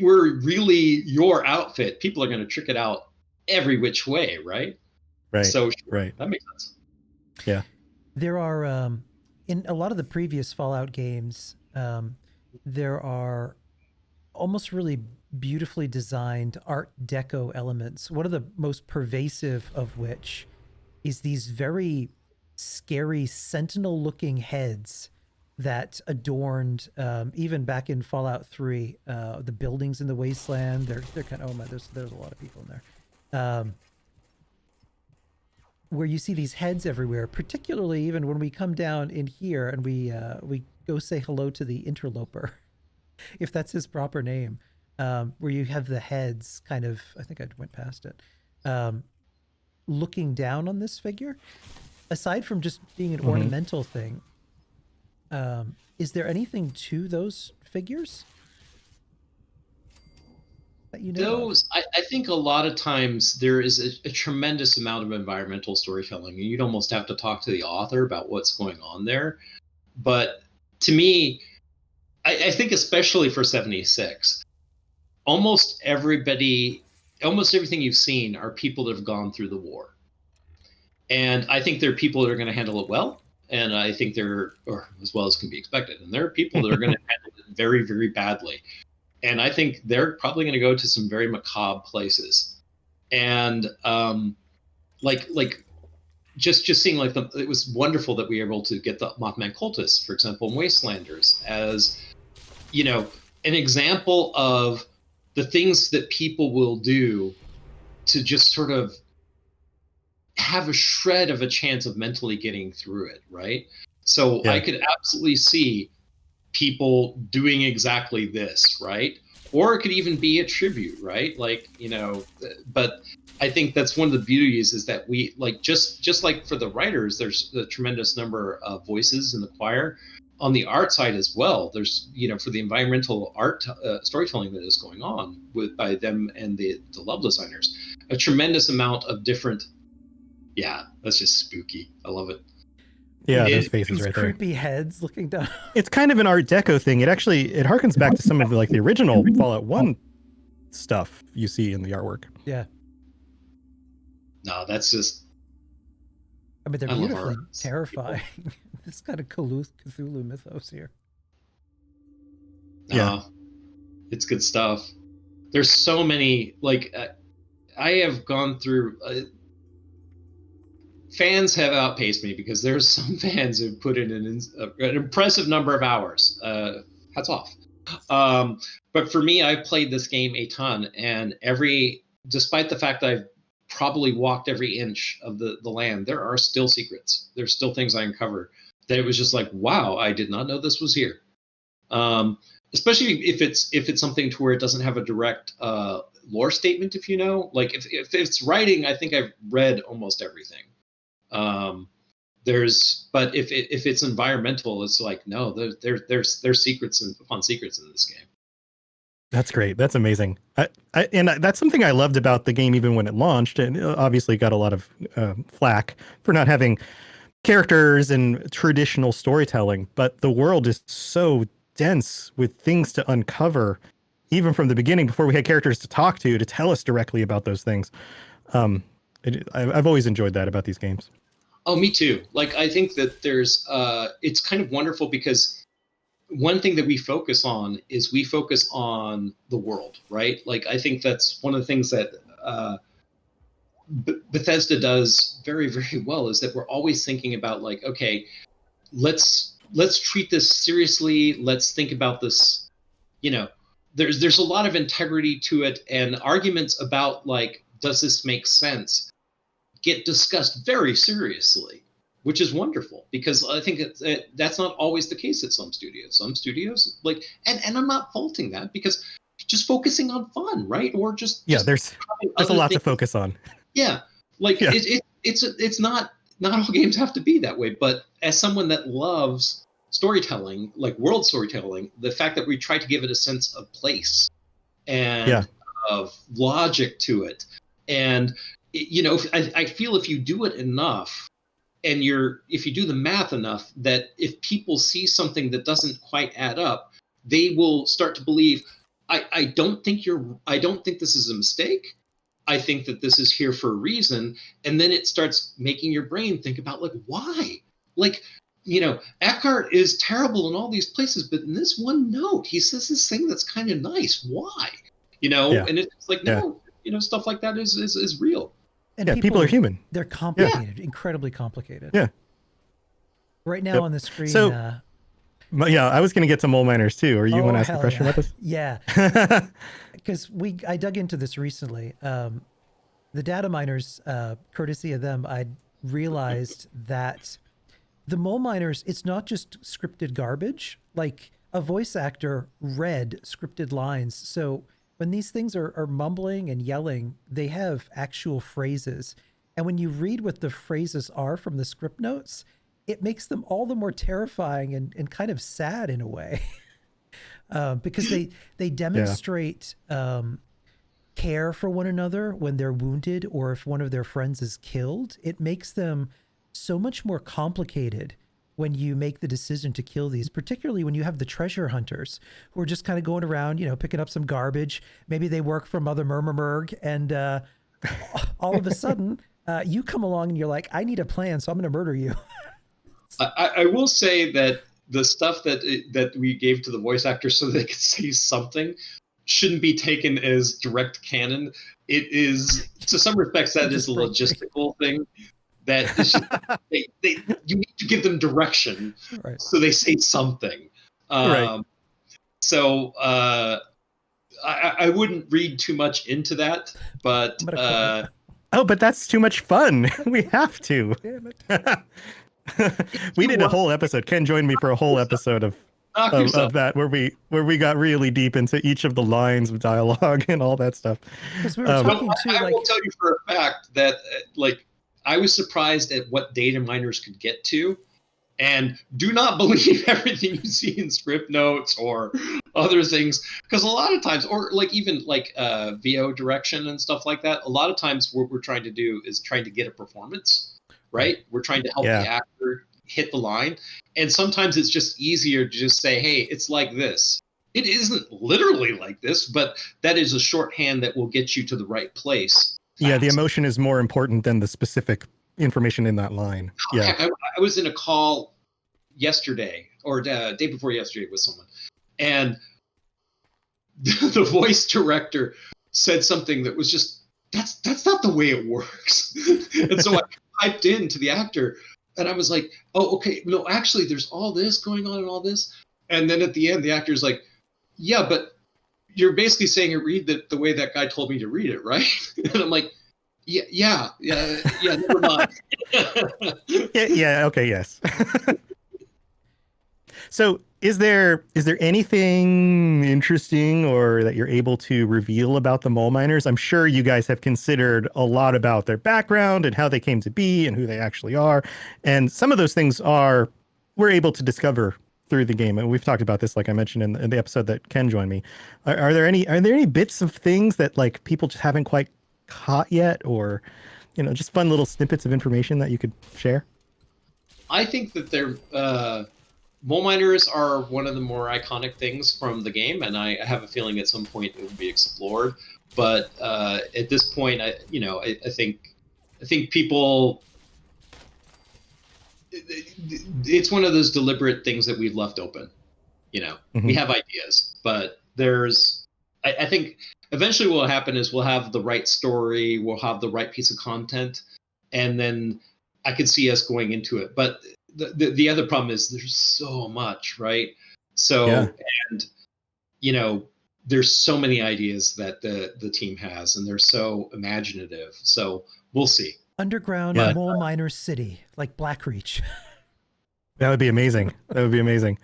were really your outfit, people are going to trick it out every which way, right? Right. So sure, right. That makes sense. Yeah. There are in a lot of the previous Fallout games, there are almost really beautifully designed Art Deco elements. One of the most pervasive of which is these very scary sentinel-looking heads that adorned, even back in Fallout 3, the buildings in the Wasteland. They're kind of, oh my, there's a lot of people in there. Where you see these heads everywhere, particularly even when we come down in here and we go say hello to the interloper, if that's his proper name, where you have the heads kind of, I think I went past it, looking down on this figure. Aside from just being an ornamental thing, is there anything to those figures that you know? Those, I think a lot of times there is a tremendous amount of environmental storytelling, and you'd almost have to talk to the author about what's going on there. But to me, I think especially for 76, almost everything you've seen are people that have gone through the war. And I think there are people that are going to handle it well. And I think or as well as can be expected. And there are people that are going to handle it very, very badly. And I think they're probably going to go to some very macabre places. And just seeing it was wonderful that we were able to get the Mothman cultists, for example, in Wastelanders, as an example of the things that people will do to just sort of have a shred of a chance of mentally getting through it, right? So yeah. I could absolutely see people doing exactly this, right? Or it could even be a tribute, right? But I think that's one of the beauties is that we just like for the writers, there's a tremendous number of voices in the choir. On the art side as well, there's for the environmental art storytelling that is going on by them and the level designers, a tremendous amount of different. Yeah, that's just spooky. I love it. Yeah, those faces right there. Creepy heads looking down. It's kind of an Art Deco thing. It harkens back to some of the original Fallout 1 stuff you see in the artwork. Yeah. No, that's just. I mean, they're beautifully terrifying. This kind of Cthulhu mythos here. Yeah, it's good stuff. There's so many. I have gone through. Fans have outpaced me because there's some fans who put in an impressive number of hours. Hats off. But for me, I've played this game a ton, and despite the fact that I've probably walked every inch of the land, there are still secrets. There's still things I uncover that it was just like, wow, I did not know this was here. Especially if it's something to where it doesn't have a direct lore statement, if if it's writing, I think I've read almost everything. But if it's environmental, it's like, no, there's secrets upon secrets in this game. That's great. That's amazing. And that's something I loved about the game, even when it launched, and obviously got a lot of flack for not having characters and traditional storytelling. But the world is so dense with things to uncover, even from the beginning, before we had characters to talk to tell us directly about those things. I've always enjoyed that about these games. Oh, me too. I think that there's, it's kind of wonderful because one thing that we focus on is we focus on the world, right? Like, I think that's one of the things that Bethesda does very, very well, is that we're always thinking about, like, okay, let's treat this seriously. Let's think about this, you know, there's a lot of integrity to it, and arguments about, like, does this make sense, get discussed very seriously, which is wonderful, because I think that's not always the case at some studios. Some studios, like, and I'm not faulting that, because just focusing on fun, right? Or just there's a lot to focus on. Yeah, like it's not all games have to be that way. But as someone that loves storytelling, like world storytelling, the fact that we try to give it a sense of place and of logic to it, and you know, I feel if you do it enough, and if you do the math enough, that if people see something that doesn't quite add up, they will start to believe, I don't think this is a mistake. I think that this is here for a reason. And then it starts making your brain think about, like, why? Like, you know, Eckhart is terrible in all these places, but in this one note, he says this thing that's kind of nice. Why? You know, and it's like, no, you know, stuff like that is real. And people are human. They're complicated, incredibly complicated. Yeah. Right now on the screen. So, I was going to get to mole miners too. Or you want to ask a question about this? Yeah. Because I dug into this recently. The data miners, courtesy of them, I realized that the mole miners, it's not just scripted garbage. Like, a voice actor read scripted lines. So when these things are mumbling and yelling, they have actual phrases. And when you read what the phrases are from the script notes, it makes them all the more terrifying and kind of sad in a way. Because they demonstrate care for one another when they're wounded, or if one of their friends is killed. It makes them so much more complicated when you make the decision to kill these, particularly when you have the treasure hunters who are just kind of going around, you know, picking up some garbage. Maybe they work for Mother Murmurmurg, and all of a sudden you come along and you're like, I need a plan, so I'm going to murder you. I will say that the stuff that we gave to the voice actors so they could say something shouldn't be taken as direct canon. It is, to some respects, that is a logistical thing. That is just, you need to give them direction, so they say something. So I wouldn't read too much into that, but but that's too much fun. We have to. Damn it. We did a whole episode. Ken joined me for a whole episode of that where we got really deep into each of the lines of dialogue and all that stuff. Because we were talking I will tell you for a fact that I was surprised at what data miners could get to, and do not believe everything you see in script notes or other things, because a lot of times, or even VO direction and stuff like that, a lot of times what we're trying to do is trying to get a performance, right? We're trying to help the actor hit the line, and sometimes it's just easier to just say, hey, it's like this. It isn't literally like this, but that is a shorthand that will get you to the right place. Yeah, the emotion is more important than the specific information in that line. Yeah, I was in a call yesterday or day before yesterday with someone, and the voice director said something that was just, that's not the way it works. And so I typed in to the actor, and I was like, oh, okay, no, actually, there's all this going on and all this. And then at the end, the actor's like, yeah, but you're basically saying read the way that guy told me to read it, right? And I'm like, yeah, never mind. Okay, yes. So is there anything interesting or that you're able to reveal about the mole miners? I'm sure you guys have considered a lot about their background and how they came to be and who they actually are. And some of those things we're able to discover through the game, and we've talked about this, like I mentioned in the episode that Ken joined me. Are there any bits of things that like people just haven't quite caught yet, or just fun little snippets of information that you could share? I think that they're mole miners are one of the more iconic things from the game, and I have a feeling at some point it will be explored. But at this point, I think people. It's one of those deliberate things that we've left open. You know, we Mhm. have ideas, but I think eventually what will happen is we'll have the right story, we'll have the right piece of content, and then I could see us going into it. But the other problem is there's so much, right? Yeah. So, and you know, there's so many ideas that the team has, and they're so imaginative. So we'll see. Underground Yeah. mole miner city, like Blackreach. That would be amazing. That would be amazing.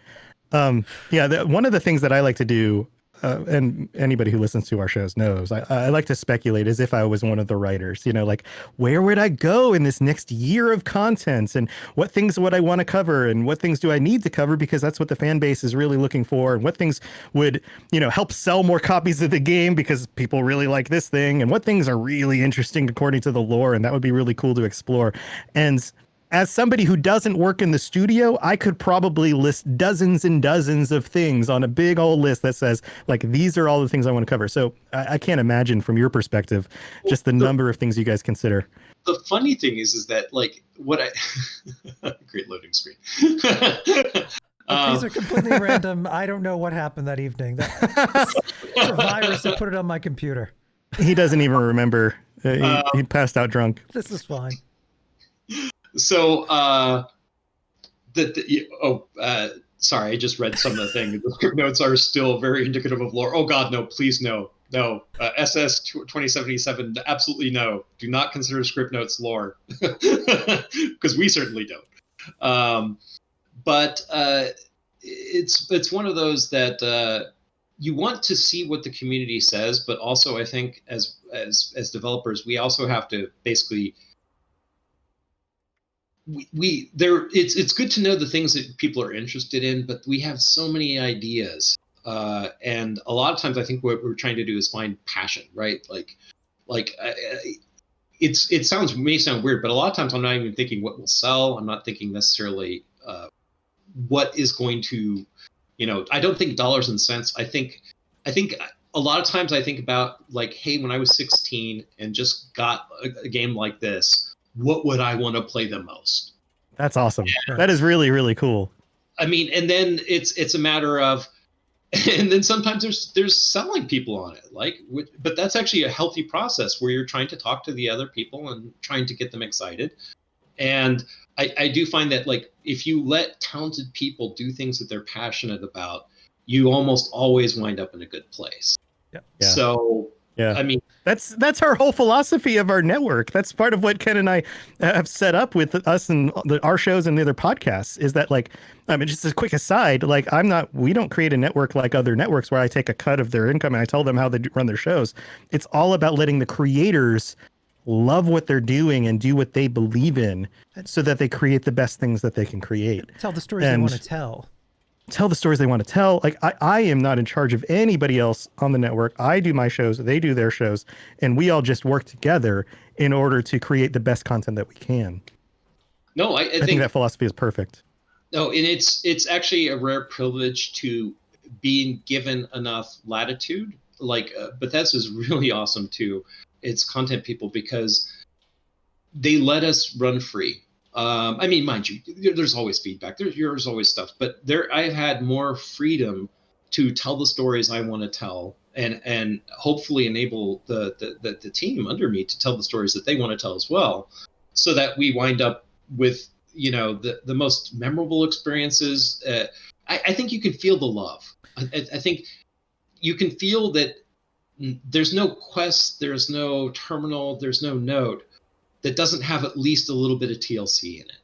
Yeah, one of the things that I like to do, and anybody who listens to our shows knows, I like to speculate as if I was one of the writers, you know, like where would I go in this next year of content, and what things would I want to cover, and what things do I need to cover because that's what the fan base is really looking for, and what things would, you know, help sell more copies of the game because people really like this thing, and what things are really interesting according to the lore, and that would be really cool to explore. And as somebody who doesn't work in the studio, I could probably list dozens and dozens of things on a big old list that says, like, these are all the things I want to cover. So I can't imagine from your perspective, just the number of things you guys consider. The funny thing is that like what I great loading screen. Look, these are completely random. I don't know what happened that evening. It's a virus that put it on my computer. He doesn't even remember. He passed out drunk. This is fine. So, sorry, I just read some of the things. The script notes are still very indicative of lore. Oh God, no, please no. SS 2077, absolutely no. Do not consider script notes lore, because we certainly don't. But it's one of those that you want to see what the community says, but also I think as developers, we also have to basically it's good to know the things that people are interested in, but we have so many ideas, and a lot of times I think what we're trying to do is find passion, right? It may sound weird, but a lot of times I'm not even thinking what will sell. I'm not thinking necessarily what is going to, you know, I don't think dollars and cents. I think a lot of times I think about like, hey, when I was 16 and just got a game like this, what would I want to play the most? That's awesome. That is really, really cool. I mean, and then it's a matter of, and then sometimes there's selling people on it, but that's actually a healthy process where you're trying to talk to the other people and trying to get them excited. And I do find that like if you let talented people do things that they're passionate about, you almost always wind up in a good place. Yeah. So yeah, I mean, that's our whole philosophy of our network. That's part of what Ken and I have set up with us and our shows and the other podcasts is that like, I mean, just a quick aside, like we don't create a network like other networks where I take a cut of their income and I tell them how they run their shows. It's all about letting the creators love what they're doing and do what they believe in so that they create the best things that they can create. Tell the stories they want to tell. Tell the stories they want to tell. Like I am not in charge of anybody else on the network. I do my shows, they do their shows, and we all just work together in order to create the best content that we can. No, I think that philosophy is perfect. No, and it's actually a rare privilege to being given enough latitude. Like Bethesda is really awesome too. It's content people because they let us run free. I mean, mind you, there's always feedback. There's always stuff, but I've had more freedom to tell the stories I want to tell, and hopefully enable the team under me to tell the stories that they want to tell as well, so that we wind up with the most memorable experiences. I think you can feel the love. I think you can feel that there's no quest, there's no terminal, there's no note that doesn't have at least a little bit of TLC in it.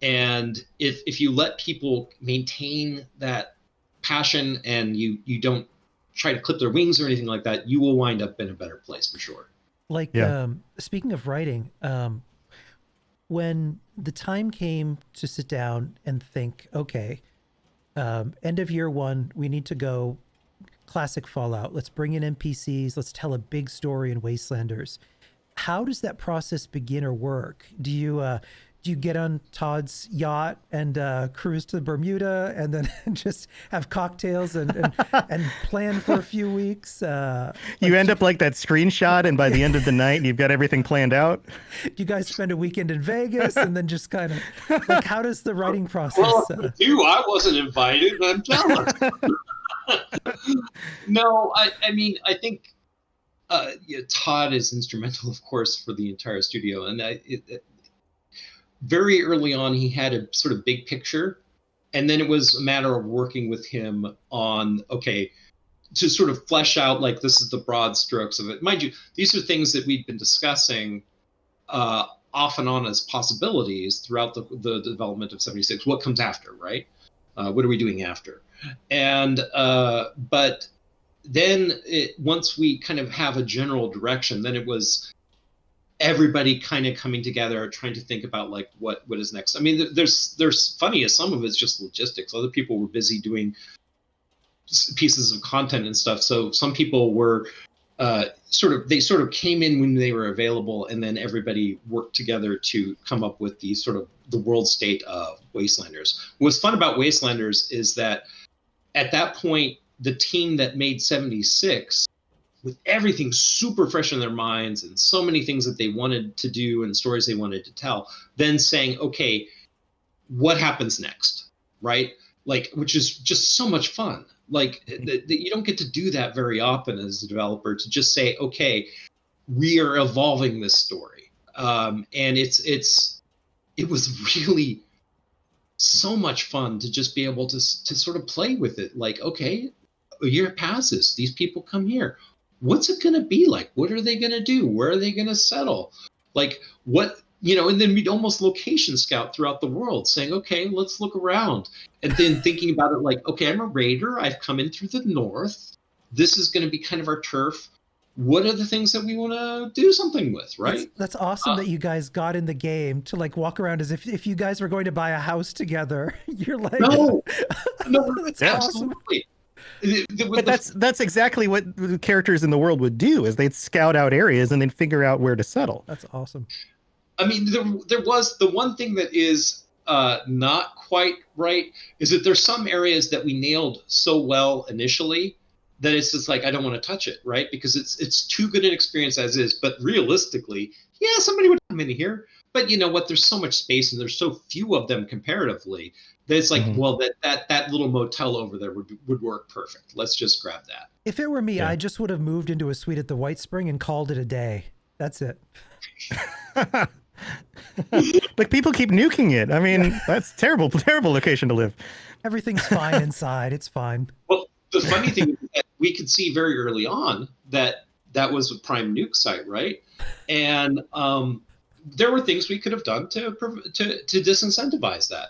And if you let people maintain that passion and you don't try to clip their wings or anything like that, you will wind up in a better place for sure. Like, speaking of writing, when the time came to sit down and think, okay, end of year one, we need to go classic Fallout. Let's bring in NPCs. Let's tell a big story in Wastelanders. How does that process begin or work? Do you do you get on Todd's yacht and cruise to Bermuda and then just have cocktails and plan for a few weeks? You end up like that screenshot, and by the end of the night, you've got everything planned out. Do you guys spend a weekend in Vegas and then just kind of like, how does the writing process? Well, I wasn't invited. I'm jealous. No, I mean, I think Todd is instrumental, of course, for the entire studio, and very early on, he had a sort of big picture, and then it was a matter of working with him on, to sort of flesh out, like, this is the broad strokes of it. Mind you, these are things that we've been discussing off and on as possibilities throughout the development of 76. What comes after, right? What are we doing after? And but then once we kind of have a general direction, then it was everybody kind of coming together, trying to think about like what is next. I mean, there's funny as some of it's just logistics. Other people were busy doing pieces of content and stuff. So some people were sort of came in when they were available, and then everybody worked together to come up with the world state of Wastelanders. What's fun about Wastelanders is that at that point, the team that made 76, with everything super fresh in their minds and so many things that they wanted to do and stories they wanted to tell, then saying, okay, what happens next, right? Like, which is just so much fun. Like, you don't get to do that very often as a developer, to just say, okay, we are evolving this story. And it was really so much fun to just be able to sort of play with it. Like, okay, a year passes, these people come here. What's it going to be like? What are they going to do? Where are they going to settle? Like, what, and then we'd almost location scout throughout the world, saying, okay, let's look around. And then thinking about it like, okay, I'm a raider. I've come in through the north. This is going to be kind of our turf. What are the things that we want to do something with, right? That's awesome that you guys got in the game to like walk around as if you guys were going to buy a house together. You're like, no, that's awesome. Absolutely. But that's exactly what the characters in the world would do, is they'd scout out areas and then figure out where to settle. That's awesome. I mean, there was the one thing that is not quite right is that there's some areas that we nailed so well initially that it's just like, I don't want to touch it, right? Because it's too good an experience as is. But realistically, yeah, somebody would come in here. But you know what? There's so much space and there's so few of them comparatively that it's like, well, that little motel over there would work perfect. Let's just grab that. If it were me, I just would have moved into a suite at the White Spring and called it a day. That's it. But people keep nuking it. I mean, that's terrible location to live. Everything's fine inside. It's fine. Well, the funny thing is that we could see very early on that was a prime nuke site, right? And there were things we could have done to disincentivize that.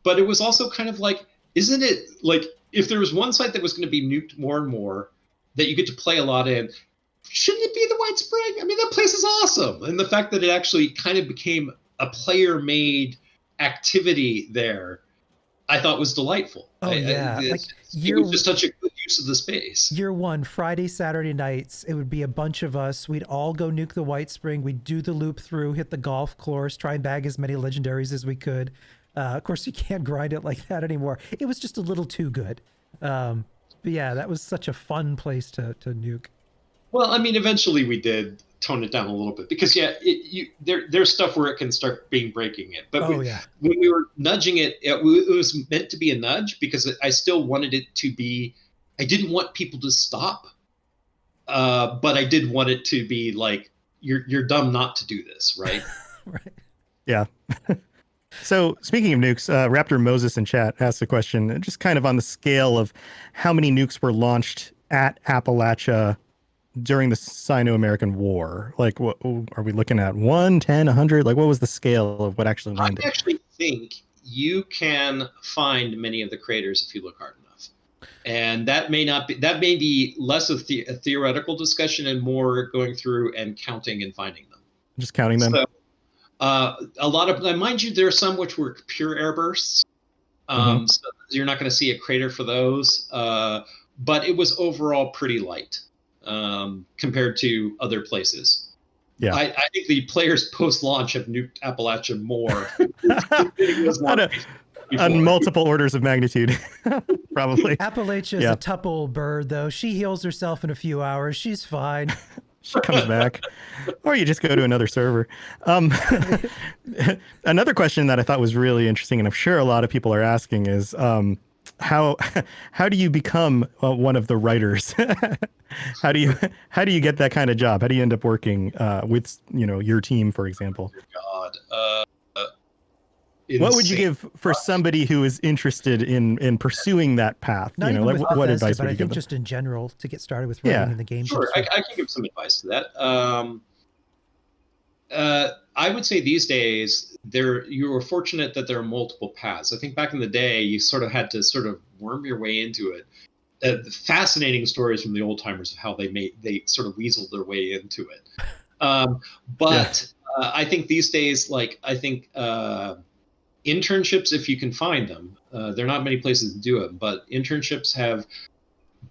But it was also kind of like, isn't it like, if there was one site that was going to be nuked more and more that you get to play a lot in, shouldn't it be the White Spring? I mean, that place is awesome. And the fact that it actually kind of became a player-made activity there, I thought was delightful. It was just such a good use of the space. Year one, Friday, Saturday nights, it would be a bunch of us. We'd all go nuke the White Spring. We'd do the loop through, hit the golf course, try and bag as many legendaries as we could. Of course, you can't grind it like that anymore. It was just a little too good. But yeah, that was such a fun place to nuke. Well, I mean, eventually we did tone it down a little bit because, there's stuff where it can start breaking it. But when we were nudging it, it was meant to be a nudge because I still wanted it to be. I didn't want people to stop, but I did want it to be like, you're dumb not to do this, right? Right. Yeah. So speaking of nukes, Raptor Moses in chat asked a question, just kind of on the scale of how many nukes were launched at Appalachia during the Sino-American War. Like, what are we looking at? 1, 10, 100? Like, what was the scale of what actually landed? I actually think you can find many of the craters if you look hard enough. And that may be less of a theoretical discussion and more going through and counting and finding them. Just counting them? So, a lot of, mind you, there are some which were pure airbursts. So you're not going to see a crater for those. But it was overall pretty light compared to other places. Yeah. I think the players post-launch have nuked Appalachia more. On multiple orders of magnitude, probably. Appalachia is a tuple bird, though. She heals herself in a few hours. She's fine. She comes back. Or you just go to another server. Another question that I thought was really interesting, and I'm sure a lot of people are asking, is how do you become one of the writers? How do you get that kind of job? How do you end up working with your team, for example? God. What would you give for somebody who is interested in pursuing that path? Not even with what Bethesda, advice but would I you think give just in general to get started with writing in the game. Sure, I can give some advice to that. I would say these days you are fortunate that there are multiple paths. I think back in the day, you sort of had to sort of worm your way into it. The fascinating stories from the old timers of how they sort of weaseled their way into it. I think these days, internships, if you can find them, there are not many places to do it, but internships have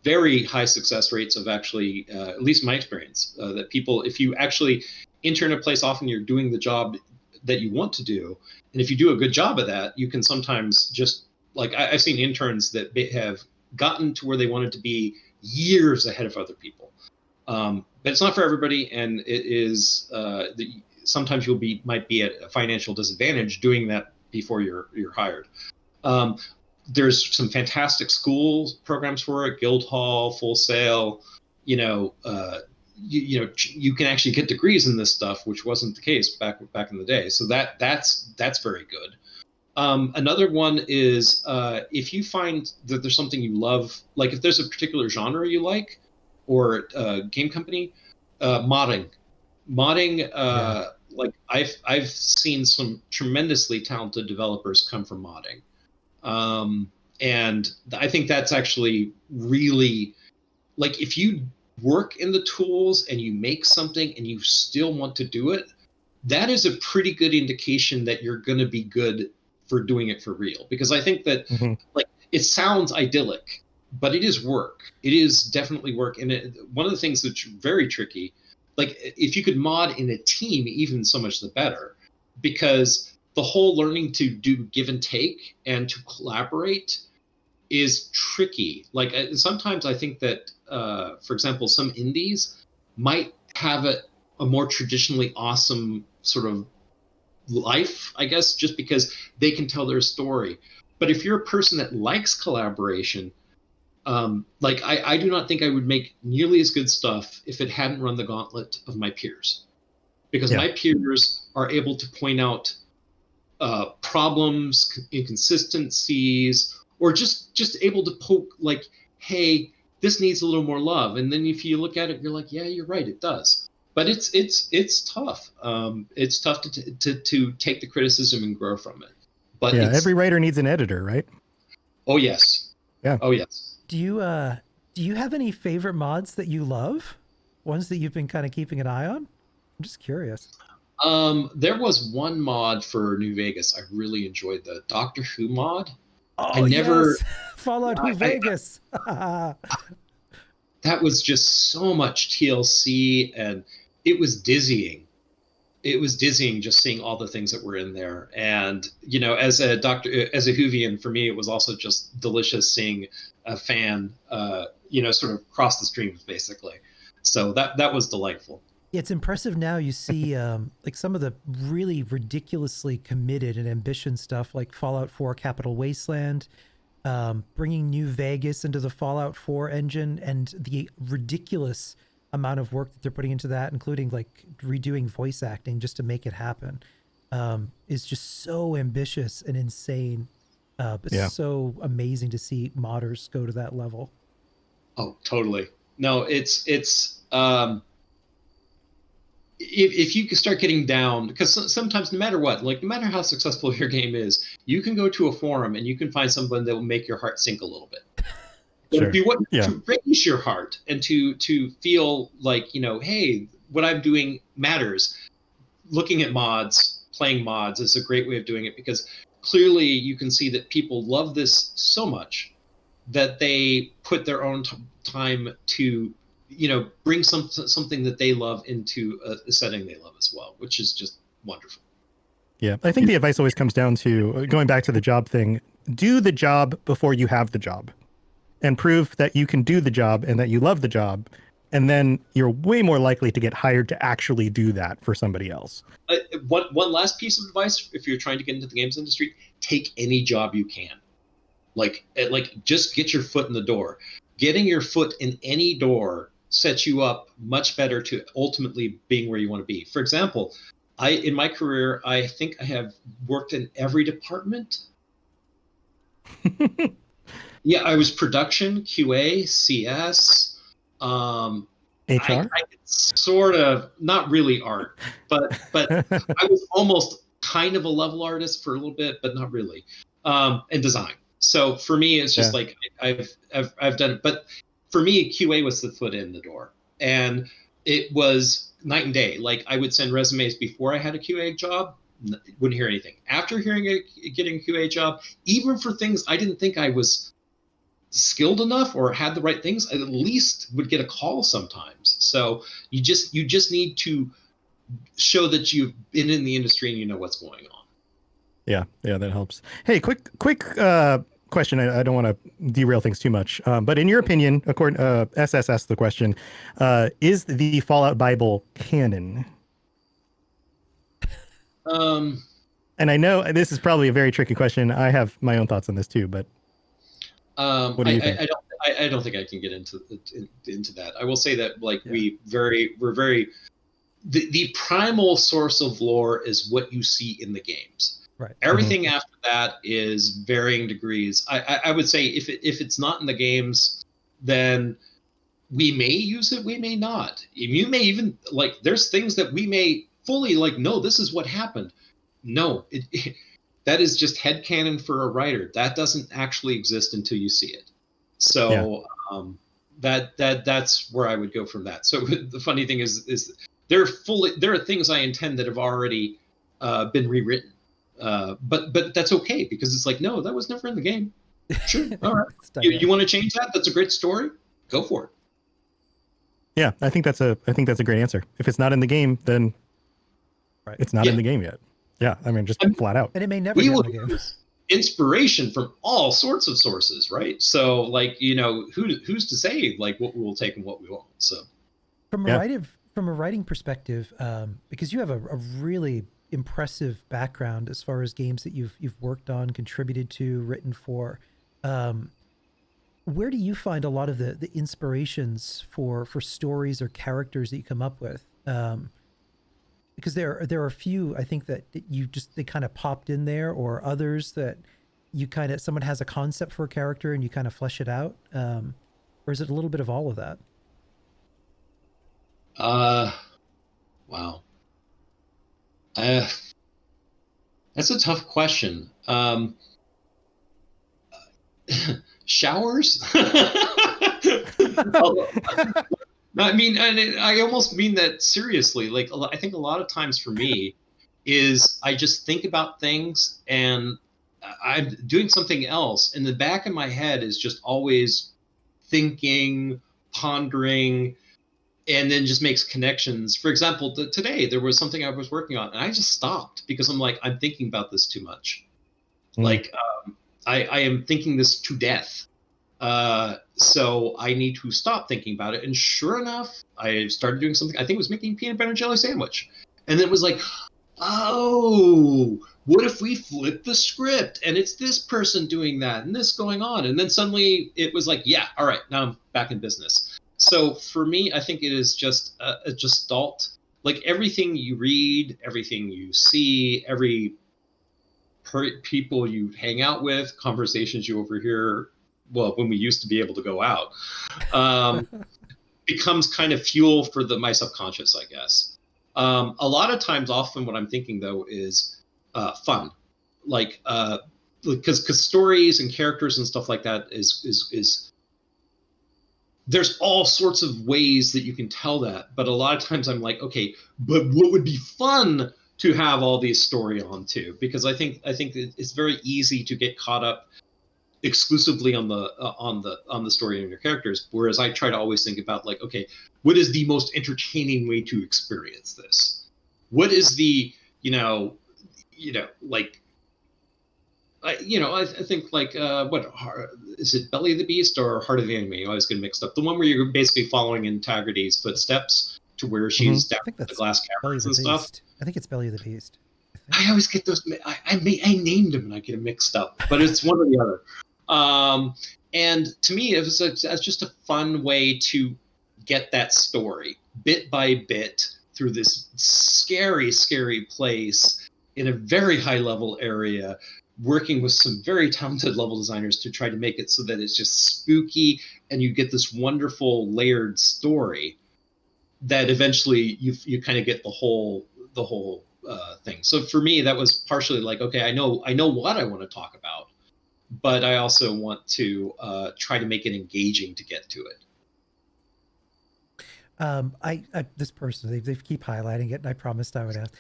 very high success rates of actually, at least in my experience, that people, if you actually intern a place, often you're doing the job that you want to do. And if you do a good job of that, you can sometimes just, like, I've seen interns that have gotten to where they wanted to be years ahead of other people. But it's not for everybody, and it is, sometimes might be at a financial disadvantage doing that before you're hired. There's some fantastic school programs for it, Guildhall, Full Sail. You can actually get degrees in this stuff, which wasn't the case back in the day. So that's very good. Another one is if you find that there's something you love, like if there's a particular genre you like, or game company, modding. Like I've seen some tremendously talented developers come from modding, and I think that's actually really, like, if you work in the tools and you make something and you still want to do it, that is a pretty good indication that you're going to be good for doing it for real. Because I think that like, it sounds idyllic, but it is work. It is definitely work. And one of the things that's very tricky, like if you could mod in a team, even so much the better, because the whole learning to do give and take and to collaborate is tricky. Like sometimes I think that, for example, some indies might have a more traditionally awesome sort of life, I guess, just because they can tell their story. But if you're a person that likes collaboration, like I do not think I would make nearly as good stuff if it hadn't run the gauntlet of my peers, because my peers are able to point out problems, inconsistencies, or just able to poke, like, hey, this needs a little more love. And then if you look at it, you're like, yeah, you're right, it does. But it's tough. It's tough to take the criticism and grow from it. But every writer needs an editor, right? Oh yes. Yeah. Oh yes. Do you have any favorite mods that you love? Ones that you've been kind of keeping an eye on? I'm just curious. There was one mod for New Vegas. I really enjoyed, the Doctor Who mod. Oh, yes. Fallout New Vegas. That was just so much TLC, and it was dizzying. It was dizzying just seeing all the things that were in there. And, as a Whovian, for me, it was also just delicious seeing a fan, sort of cross the streams, basically. So that was delightful. It's impressive now. You see like some of the really ridiculously committed and ambitious stuff like Fallout 4 Capital Wasteland, bringing New Vegas into the Fallout 4 engine, and the ridiculous amount of work that they're putting into that, including like redoing voice acting just to make it happen, is just so ambitious and insane. But so amazing to see modders go to that level. Oh, totally. No, it's if you can start getting down, because sometimes no matter what, like no matter how successful your game is, you can go to a forum and you can find someone that will make your heart sink a little bit. But if you want to raise your heart and to feel like, hey, what I'm doing matters, looking at mods, playing mods is a great way of doing it, because clearly you can see that people love this so much that they put their own time to bring something that they love into a setting they love as well, which is just wonderful. Yeah, I think the advice always comes down to going back to the job thing. Do the job before you have the job, and prove that you can do the job and that you love the job. And then you're way more likely to get hired to actually do that for somebody else. One last piece of advice, if you're trying to get into the games industry, take any job you can. Like just get your foot in the door. Getting your foot in any door sets you up much better to ultimately being where you want to be. For example, in my career, I think I have worked in every department. Yeah, I was production, QA, CS, HR? I sort of, not really art, but I was almost kind of a level artist for a little bit, but not really, and design. So for me, it's just like I've done it. But for me, QA was the foot in the door, and it was night and day. Like I would send resumes before I had a QA job, wouldn't hear anything. After getting a QA job, even for things I didn't think I was skilled enough or had the right things, I at least would get a call sometimes. So you just need to show that you've been in the industry and you know what's going on. Yeah, that helps. Hey, quick question. I don't want to derail things too much, but in your opinion, according SSS, the question is the Fallout Bible canon? And I know this is probably a very tricky question. I have my own thoughts on this too, but what do you think? I don't think I can get into that. I will say that we're very the primal source of lore is what you see in the games. Right. Everything after that is varying degrees. I would say if it's not in the games, then we may use it, we may not. You may even there's things that we may fully no, this is what happened. No, that is just headcanon for a writer. That doesn't actually exist until you see it. So that's where I would go from that. So the funny thing is there are things I intend that have already been rewritten. But that's okay because it's no, that was never in the game. Sure, all right. You want to change that? That's a great story. Go for it. Yeah, I think that's a great answer. If it's not in the game, then it's not in the game yet. Yeah, I mean, just flat out. And it may never be in the game. Inspiration from all sorts of sources, right? So, who's to say what we'll take and what we won't? So, from a writing perspective, because you have a really impressive background as far as games that you've worked on, contributed to, written for, where do you find a lot of the inspirations for stories or characters that you come up with? Because there are a few I think that they kind of popped in there, or others that someone has a concept for a character and you kind of flesh it out, or is it a little bit of all of that? Wow. That's a tough question. Showers? I mean, I almost mean that seriously. I think a lot of times for me is I just think about things and I'm doing something else. And the back of my head is just always thinking, pondering, and then just makes connections. For example, today there was something I was working on and I just stopped because I'm thinking about this too much. I am thinking this to death. So I need to stop thinking about it. And sure enough, I started doing something. I think it was making peanut butter and jelly sandwich. And then it was oh, what if we flip the script and it's this person doing that and this going on? And then suddenly it was yeah, all right, now I'm back in business. So for me, I think it is just a gestalt. Everything you read, everything you see, every people you hang out with, conversations you overhear, well, when we used to be able to go out, becomes kind of fuel for my subconscious, I guess. A lot of times, often what I'm thinking though is fun, because stories and characters and stuff like that is there's all sorts of ways that you can tell that, but a lot of times I'm okay, but what would be fun to have all these story on too? Because I think it's very easy to get caught up exclusively on the story and your characters. Whereas I try to always think about like, okay, what is the most entertaining way to experience this? What is the, like, I think like, what is it, Belly of the Beast or Heart of the Enemy? I always get mixed up. The one where you're basically following Intagrity's footsteps to where she's down in the glass caverns and stuff. I think it's Belly of the Beast. I always get those. I named them and I get them mixed up, but it's one or the other. And to me, it was just a fun way to get that story bit by bit through this scary, scary place in a very high level area, working with some very talented level designers to try to make it so that it's just spooky and you get this wonderful layered story that eventually you kind of get the whole thing. So for me, that was partially like, okay, I know what I want to talk about, but I also want to try to make it engaging to get to it. This person, they keep highlighting it, and I promised I would ask.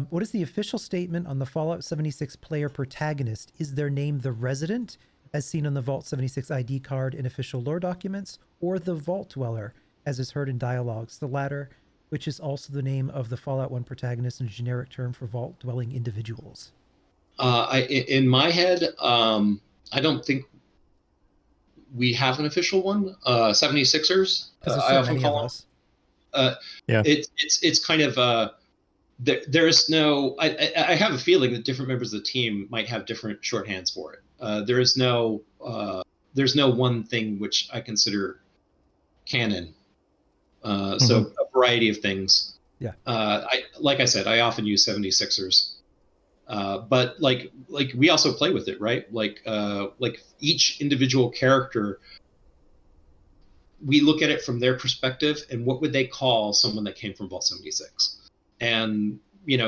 What is the official statement on the Fallout 76 player protagonist? Is their name the Resident, as seen on the Vault 76 ID card in official lore documents, or the Vault Dweller, as is heard in dialogues? The latter, which is also the name of the Fallout 1 protagonist and a generic term for vault-dwelling individuals. In my head, I don't think we have an official one. 76ers, I often call them. Yeah. It's kind of there is no. I have a feeling that different members of the team might have different shorthands for it. There's no one thing which I consider canon. So a variety of things. Yeah. Like I said, I often use 76ers. But like we also play with it, right? Like each individual character, we look at it from their perspective and what would they call someone that came from Vault 76? And,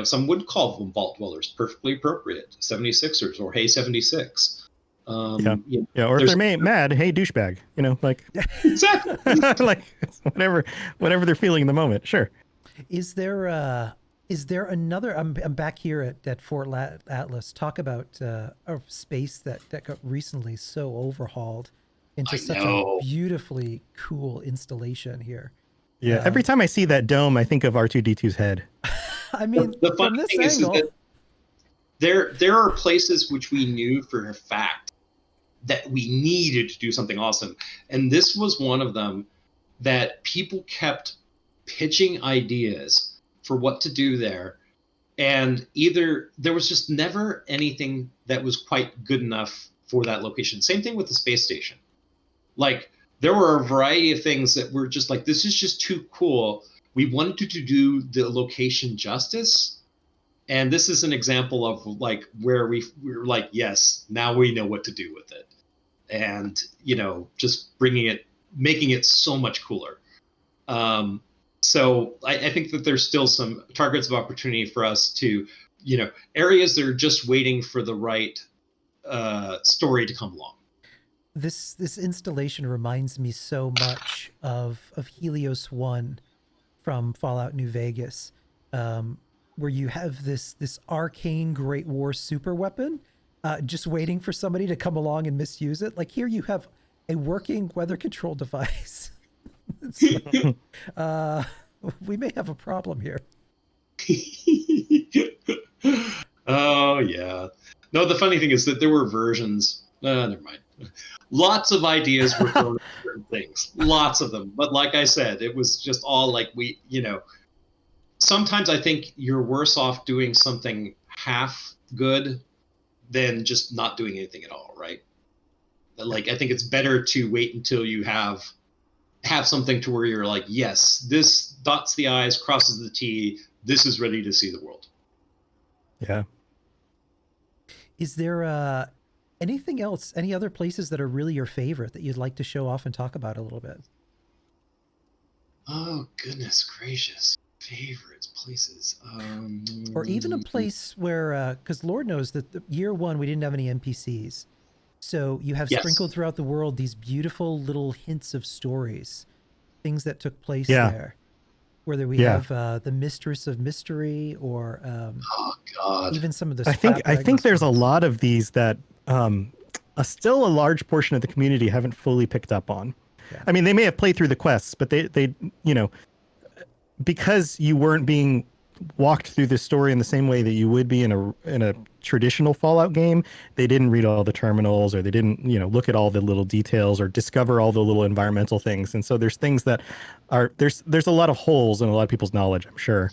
some would call them Vault Dwellers, perfectly appropriate, 76ers or Hey 76. Or if they're mad, hey douchebag, like exactly. like whatever they're feeling in the moment. Sure. Is there another? I'm back here at Fort Atlas. Talk about a space that got recently so overhauled into such a beautifully cool installation here. Yeah, every time I see that dome, I think of R2-D2's head. I mean, the funny thing is that there are places which we knew for a fact that we needed to do something awesome, and this was one of them that people kept pitching ideas for what to do there, and either there was just never anything that was quite good enough for that location. Same thing with the space station. Like, there were a variety of things that were just like, this is just too cool. We wanted to do the location justice, and this is an example of like where we were like, yes, now we know what to do with it, and just making it so much cooler. So I think that there's still some targets of opportunity for us to, areas that are just waiting for the right story to come along. This installation reminds me so much of Helios 1 from Fallout New Vegas, where you have this arcane Great War super weapon just waiting for somebody to come along and misuse it. Like, here you have a working weather control device. So, we may have a problem here. Oh yeah. No, the funny thing is that there were versions. Never mind. Lots of ideas were thrown at certain things. Lots of them. But like I said, it was just all like sometimes I think you're worse off doing something half good than just not doing anything at all, right? Like, I think it's better to wait until you have something to where you're like, yes, this dots the I's, crosses the T, this is ready to see the world. Yeah. Is there anything else, any other places that are really your favorite that you'd like to show off and talk about a little bit? Oh, goodness gracious. Favorites, places. Or even a place where, because Lord knows that year one, we didn't have any NPCs. So you have sprinkled throughout the world these beautiful little hints of stories, things that took place there. Whether we have the Mistress of Mystery or oh God, even some of the I think there's a lot of these that still a large portion of the community haven't fully picked up on. Yeah. I mean, they may have played through the quests, but they because you weren't being walked through this story in the same way that you would be in a traditional Fallout game, they didn't read all the terminals, or they didn't, look at all the little details or discover all the little environmental things. And so there's things that are there's a lot of holes in a lot of people's knowledge, I'm sure.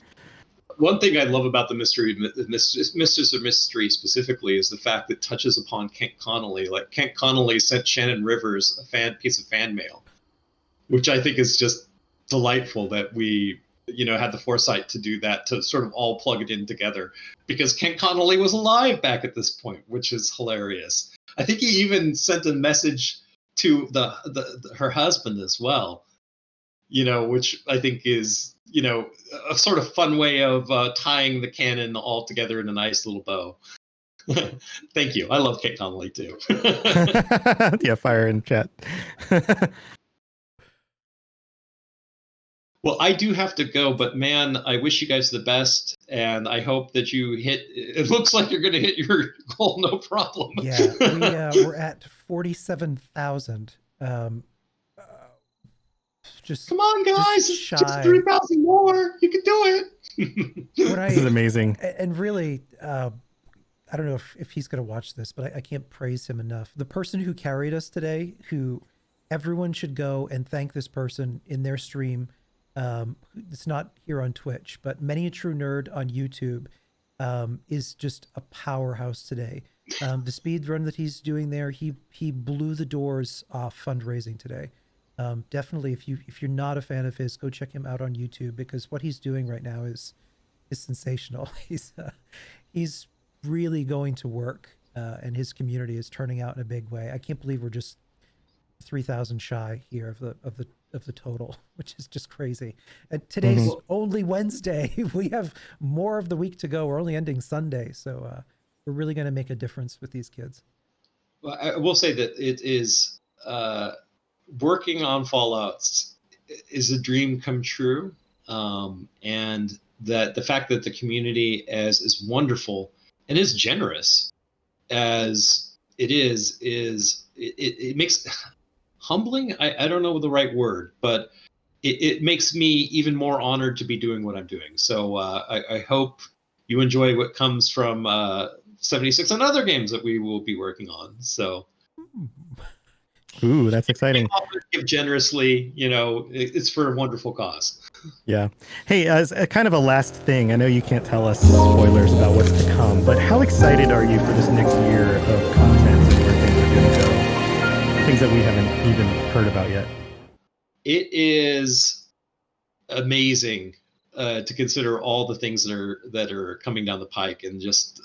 One thing I love about the Mistress of Mystery specifically is the fact that it touches upon Kent Connolly. Like, Kent Connolly sent Shannon Rivers a piece of fan mail, which I think is just delightful that we, had the foresight to do that, to sort of all plug it in together, because Kent Connolly was alive back at this point, which is hilarious. I think he even sent a message to her husband as well, which I think is, a sort of fun way of tying the canon all together in a nice little bow. Thank you. I love Kate Connolly too. Yeah, fire in chat. Well, I do have to go, but man, I wish you guys the best, and I hope that you it looks like you're going to hit your goal, no problem. Yeah, we're at 47,000. Just come on, guys, just 3,000 more. You can do it. This is amazing. And really, I don't know if he's going to watch this, but I can't praise him enough. The person who carried us today, who everyone should go and thank this person in their stream. It's not here on Twitch, but Many a True Nerd on YouTube is just a powerhouse today. The speed run that he's doing there, he blew the doors off fundraising today. Definitely, if you're not a fan of his, go check him out on YouTube, because what he's doing right now is sensational. He's really going to work, and his community is turning out in a big way. I can't believe we're just 3,000 shy here of the total, which is just crazy. And today's only Wednesday. We have more of the week to go. We're only ending Sunday, so we're really going to make a difference with these kids. Well, I will say that it is working on Fallouts is a dream come true, and that the fact that the community is wonderful and is generous as it is it makes humbling. I don't know the right word, but it makes me even more honored to be doing what I'm doing. So I hope you enjoy what comes from 76 and other games that we will be working on. So, ooh, that's exciting. Give generously, it's for a wonderful cause. Yeah. Hey, as a kind of a last thing, I know you can't tell us spoilers about what's to come, but how excited are you for this next year of content and where things are going to go? Things that we haven't even heard about yet. It is amazing to consider all the things that are coming down the pike, and just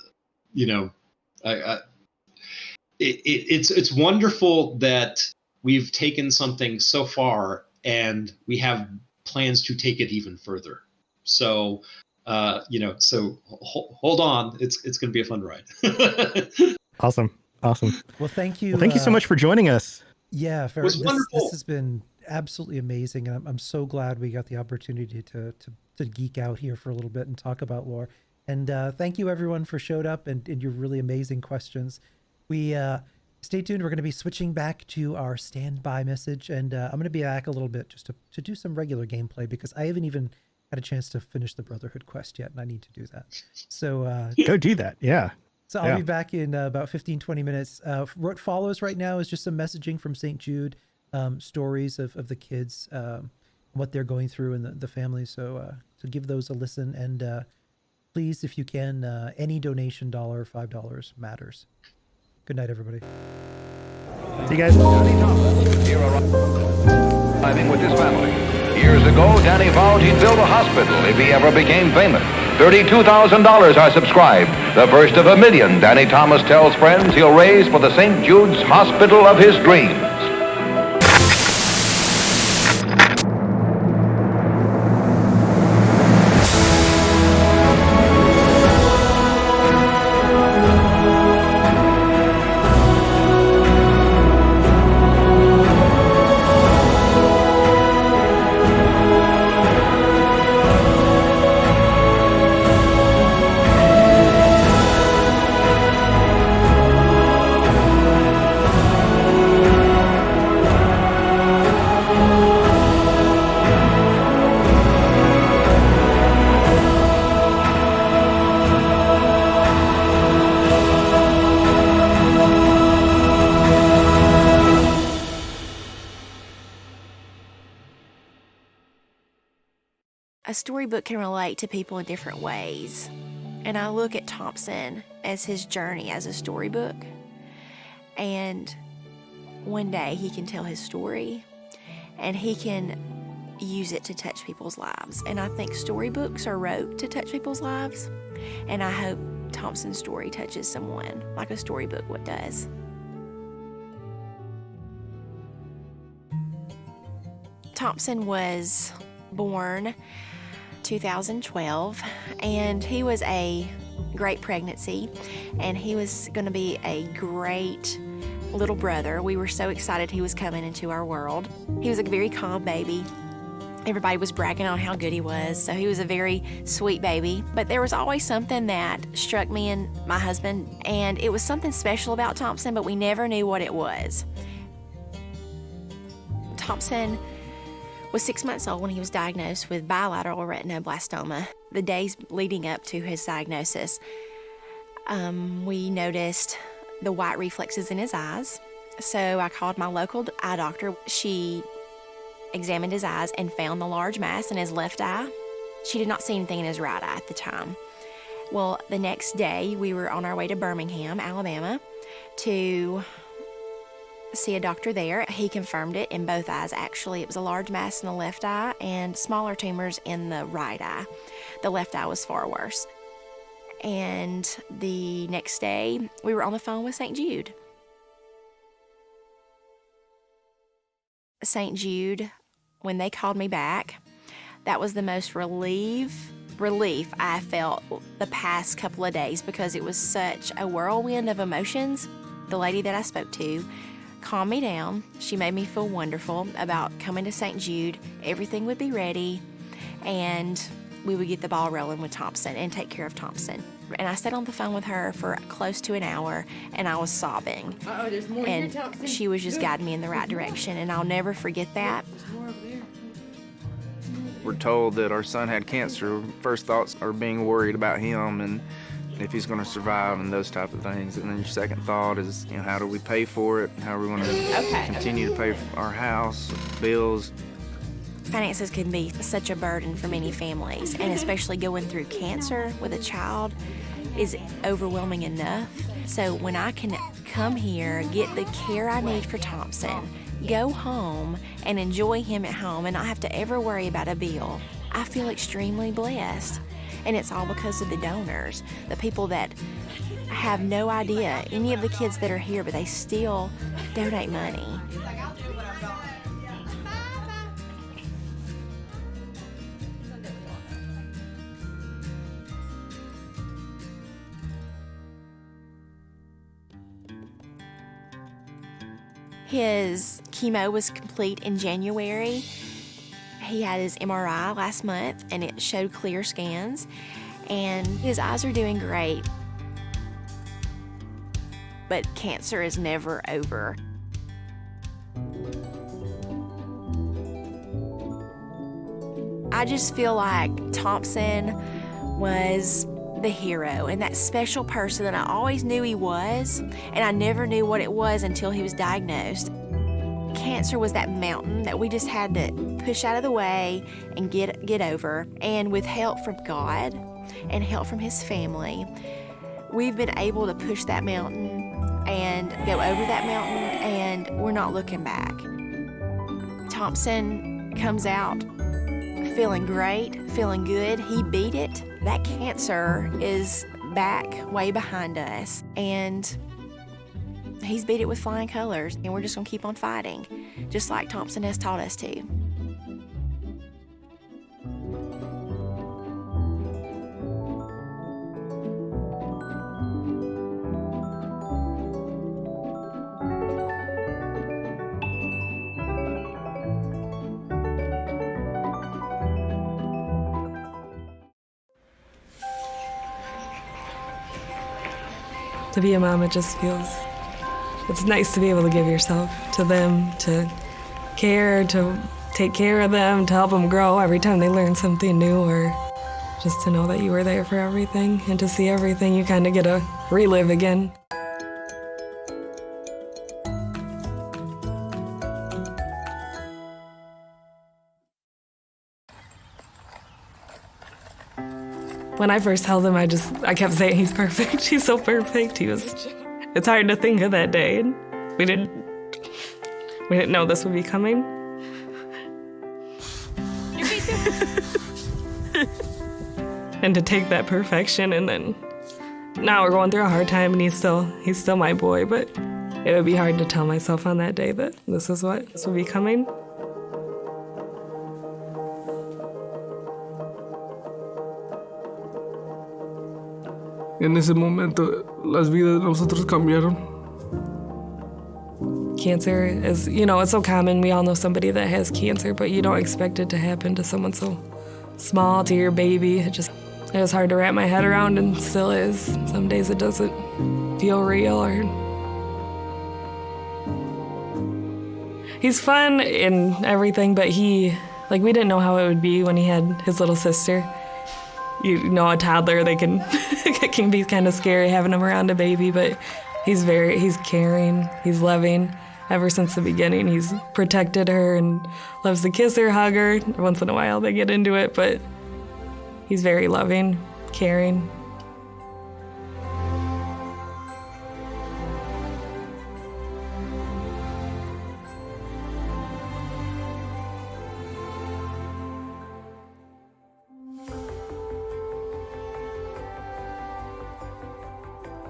it's wonderful that we've taken something so far and we have plans to take it even further. So so hold on, it's going to be a fun ride. Awesome. Well, thank you. Well, thank you so much for joining us. Yeah, it was wonderful. This has been absolutely amazing, and I'm so glad we got the opportunity to geek out here for a little bit and talk about lore. And thank you everyone for showed up and your really amazing questions. We stay tuned. We're going to be switching back to our standby message, and I'm going to be back a little bit just to do some regular gameplay, because I haven't even had a chance to finish the Brotherhood quest yet, and I need to do that. So go do that. Yeah. So I'll be back in about 15-20 minutes. What follows right now is just some messaging from St. Jude, stories of the kids, what they're going through and the family. So give those a listen, and please, if you can, any donation, $1, $5 matters. Good night, everybody. See you guys. Arriving with his family. Years ago, Danny vowed he'd build a hospital if he ever became famous. $32,000 are subscribed. The first of $1 million Danny Thomas tells friends he'll raise for the St. Jude's Hospital of his dreams. A storybook can relate to people in different ways. And I look at Thompson as his journey as a storybook. And one day he can tell his story and he can use it to touch people's lives. And I think storybooks are wrote to touch people's lives. And I hope Thompson's story touches someone like a storybook would does. Thompson was born 2012, and he was a great pregnancy, and he was going to be a great little brother. We were so excited he was coming into our world. He was a very calm baby. Everybody was bragging on how good he was, so he was a very sweet baby. But there was always something that struck me and my husband, and it was something special about Thompson, but we never knew what it was. Thompson was 6 months old when he was diagnosed with bilateral retinoblastoma. The days leading up to his diagnosis, we noticed the white reflexes in his eyes. So I called my local eye doctor. She examined his eyes and found the large mass in his left eye. She did not see anything in his right eye at the time. Well, the next day, we were on our way to Birmingham, Alabama, to see a doctor there. He confirmed it in both eyes. Actually, it was a large mass in the left eye and smaller tumors in the right eye. The left eye was far worse. And the next day, we were on the phone with St. Jude. St. Jude, when they called me back, that was the most relief I felt the past couple of days, because it was such a whirlwind of emotions. The lady that I spoke to calmed me down. She made me feel wonderful about coming to St. Jude. Everything would be ready, and we would get the ball rolling with Thompson and take care of Thompson. And I sat on the phone with her for close to an hour, and I was sobbing. Uh-oh, there's more And here, Thompson. she was just guiding me in the right direction, and I'll never forget that. There's more over there. We're told that our son had cancer. First thoughts are being worried about him and if he's going to survive and those type of things. And then your second thought is, how do we pay for it? How are we going to continue to pay for our house, bills? Finances can be such a burden for many families, and especially going through cancer with a child is overwhelming enough. So when I can come here, get the care I need for Thompson, go home and enjoy him at home and not have to ever worry about a bill, I feel extremely blessed. And it's all because of the donors, the people that have no idea, any of the kids that are here, but they still donate money. His chemo was complete in January. He had his MRI last month, and it showed clear scans, and his eyes are doing great. But cancer is never over. I just feel like Thompson was the hero and that special person that I always knew he was, and I never knew what it was until he was diagnosed. Cancer was that mountain that we just had to push out of the way and get over. And with help from God and help from his family, we've been able to push that mountain and go over that mountain, and we're not looking back. Thompson comes out feeling great, feeling good. He beat it. That cancer is back way behind us, and he's beat it with flying colors, and we're just gonna keep on fighting, just like Thompson has taught us to. To be a mom, it just feels, it's nice to be able to give yourself to them, to care, to take care of them, to help them grow every time they learn something new, or just to know that you were there for everything and to see everything you kind of get to relive again. When I first held him, I kept saying he's perfect. He's so perfect. It's hard to think of that day. And we didn't know this would be coming. You beat him. And to take that perfection, and then now we're going through a hard time, and he's still my boy, but it would be hard to tell myself on that day that this would be coming. En ese momento, las vidas de nosotros cambiaron. Cancer is, it's so common. We all know somebody that has cancer, but you don't expect it to happen to someone so small, to your baby. It was hard to wrap my head around, and still is. Some days it doesn't feel real. He's fun and everything, but we didn't know how it would be when he had his little sister. A toddler, they can it can be kind of scary having him around a baby, but he's caring, he's loving. Ever since the beginning, he's protected her and loves to kiss her, hug her. Once in a while they get into it, but he's very loving, caring.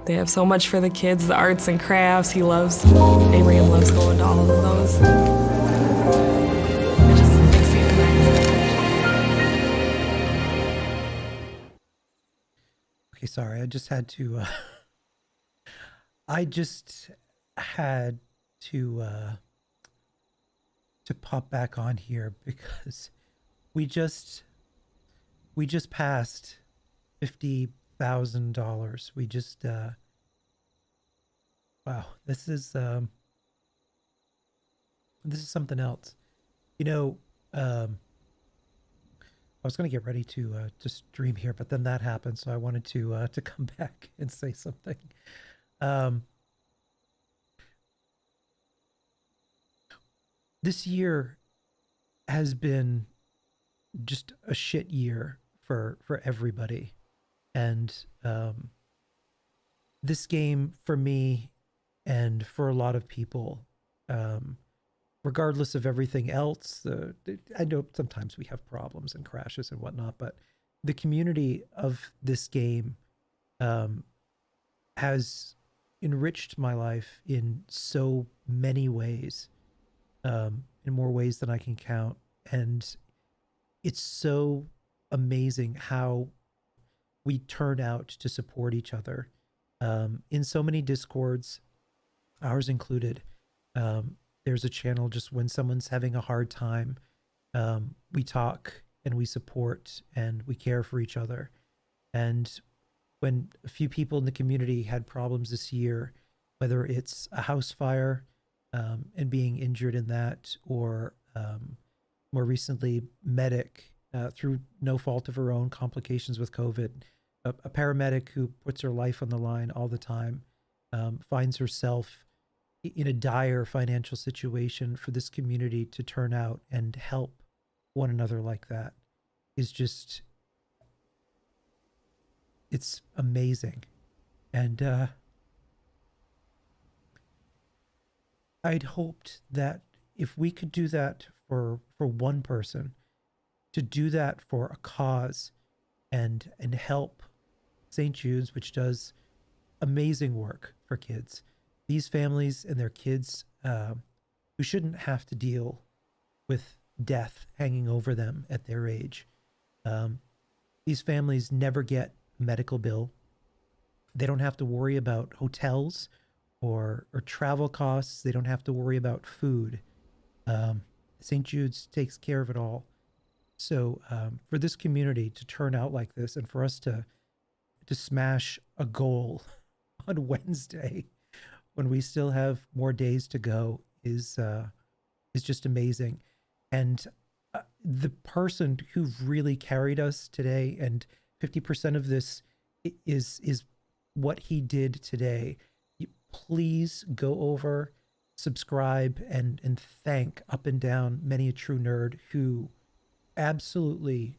They have so much for the kids, the arts and crafts. Abraham loves going to all of those. It just makes you relax. Okay, sorry. I just had to pop back on here because we just passed $50,000. We just wow, this is something else. I was going to get ready to stream here, but then that happened, so I wanted to come back and say something. This year has been just a shit year for everybody. And this game, for me and for a lot of people, regardless of everything else, I know sometimes we have problems and crashes and whatnot, but the community of this game has enriched my life in so many ways, in more ways than I can count. And it's so amazing how we turn out to support each other in so many Discords, ours included. There's a channel just when someone's having a hard time, we talk and we support and we care for each other. And when a few people in the community had problems this year, whether it's a house fire and being injured in that, or more recently, medic through no fault of her own, complications with COVID, a paramedic who puts her life on the line all the time, finds herself in a dire financial situation, for this community to turn out and help one another like that is just, it's amazing. And I'd hoped that if we could do that for one person, to do that for a cause and help St. Jude's, which does amazing work for kids, these families and their kids who shouldn't have to deal with death hanging over them at their age. These families never get a medical bill. They don't have to worry about hotels or travel costs. They don't have to worry about food. St. Jude's takes care of it all. So for this community to turn out like this, and for us to smash a goal on Wednesday when we still have more days to go is just amazing. And the person who really carried us today, and 50% of this is what he did today. Please go over, subscribe, and thank up and down Many a True Nerd, who absolutely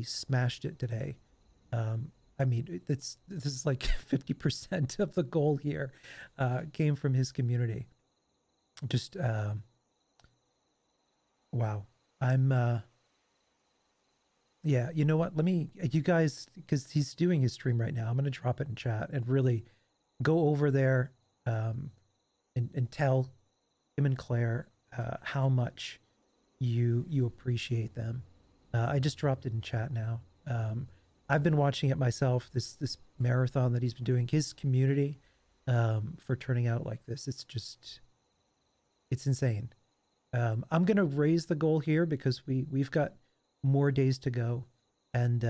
smashed it today. I mean, this is like 50% of the goal here came from his community. Just wow. I'm yeah, you know what? Let me, you guys, because he's doing his stream right now, I'm going to drop it in chat and really go over there and tell him and Claire how much you appreciate them. I just dropped it in chat now. I've been watching it myself, this marathon that he's been doing, his community for turning out like this. It's insane. I'm going to raise the goal here because we've got more days to go. And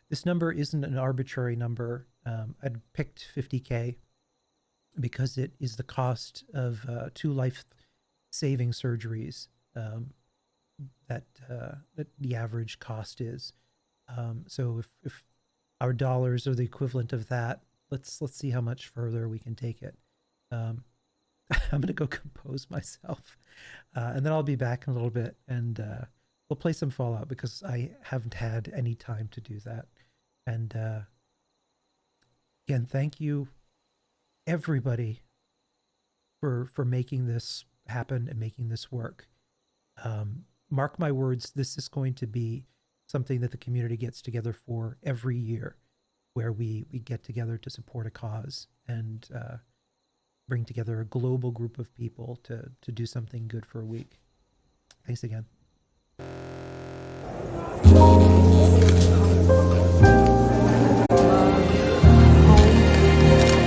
this number isn't an arbitrary number. I'd picked 50K because it is the cost of 2 life-saving surgeries that the average cost is. So if our dollars are the equivalent of that, let's see how much further we can take it. I'm going to go compose myself, and then I'll be back in a little bit, and we'll play some Fallout because I haven't had any time to do that. And again, thank you, everybody, for making this happen and making this work. Mark my words, this is going to be something that the community gets together for every year, where we get together to support a cause and bring together a global group of people to do something good for a week. Thanks again. Home,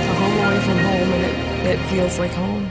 a home away from home, and it feels like home.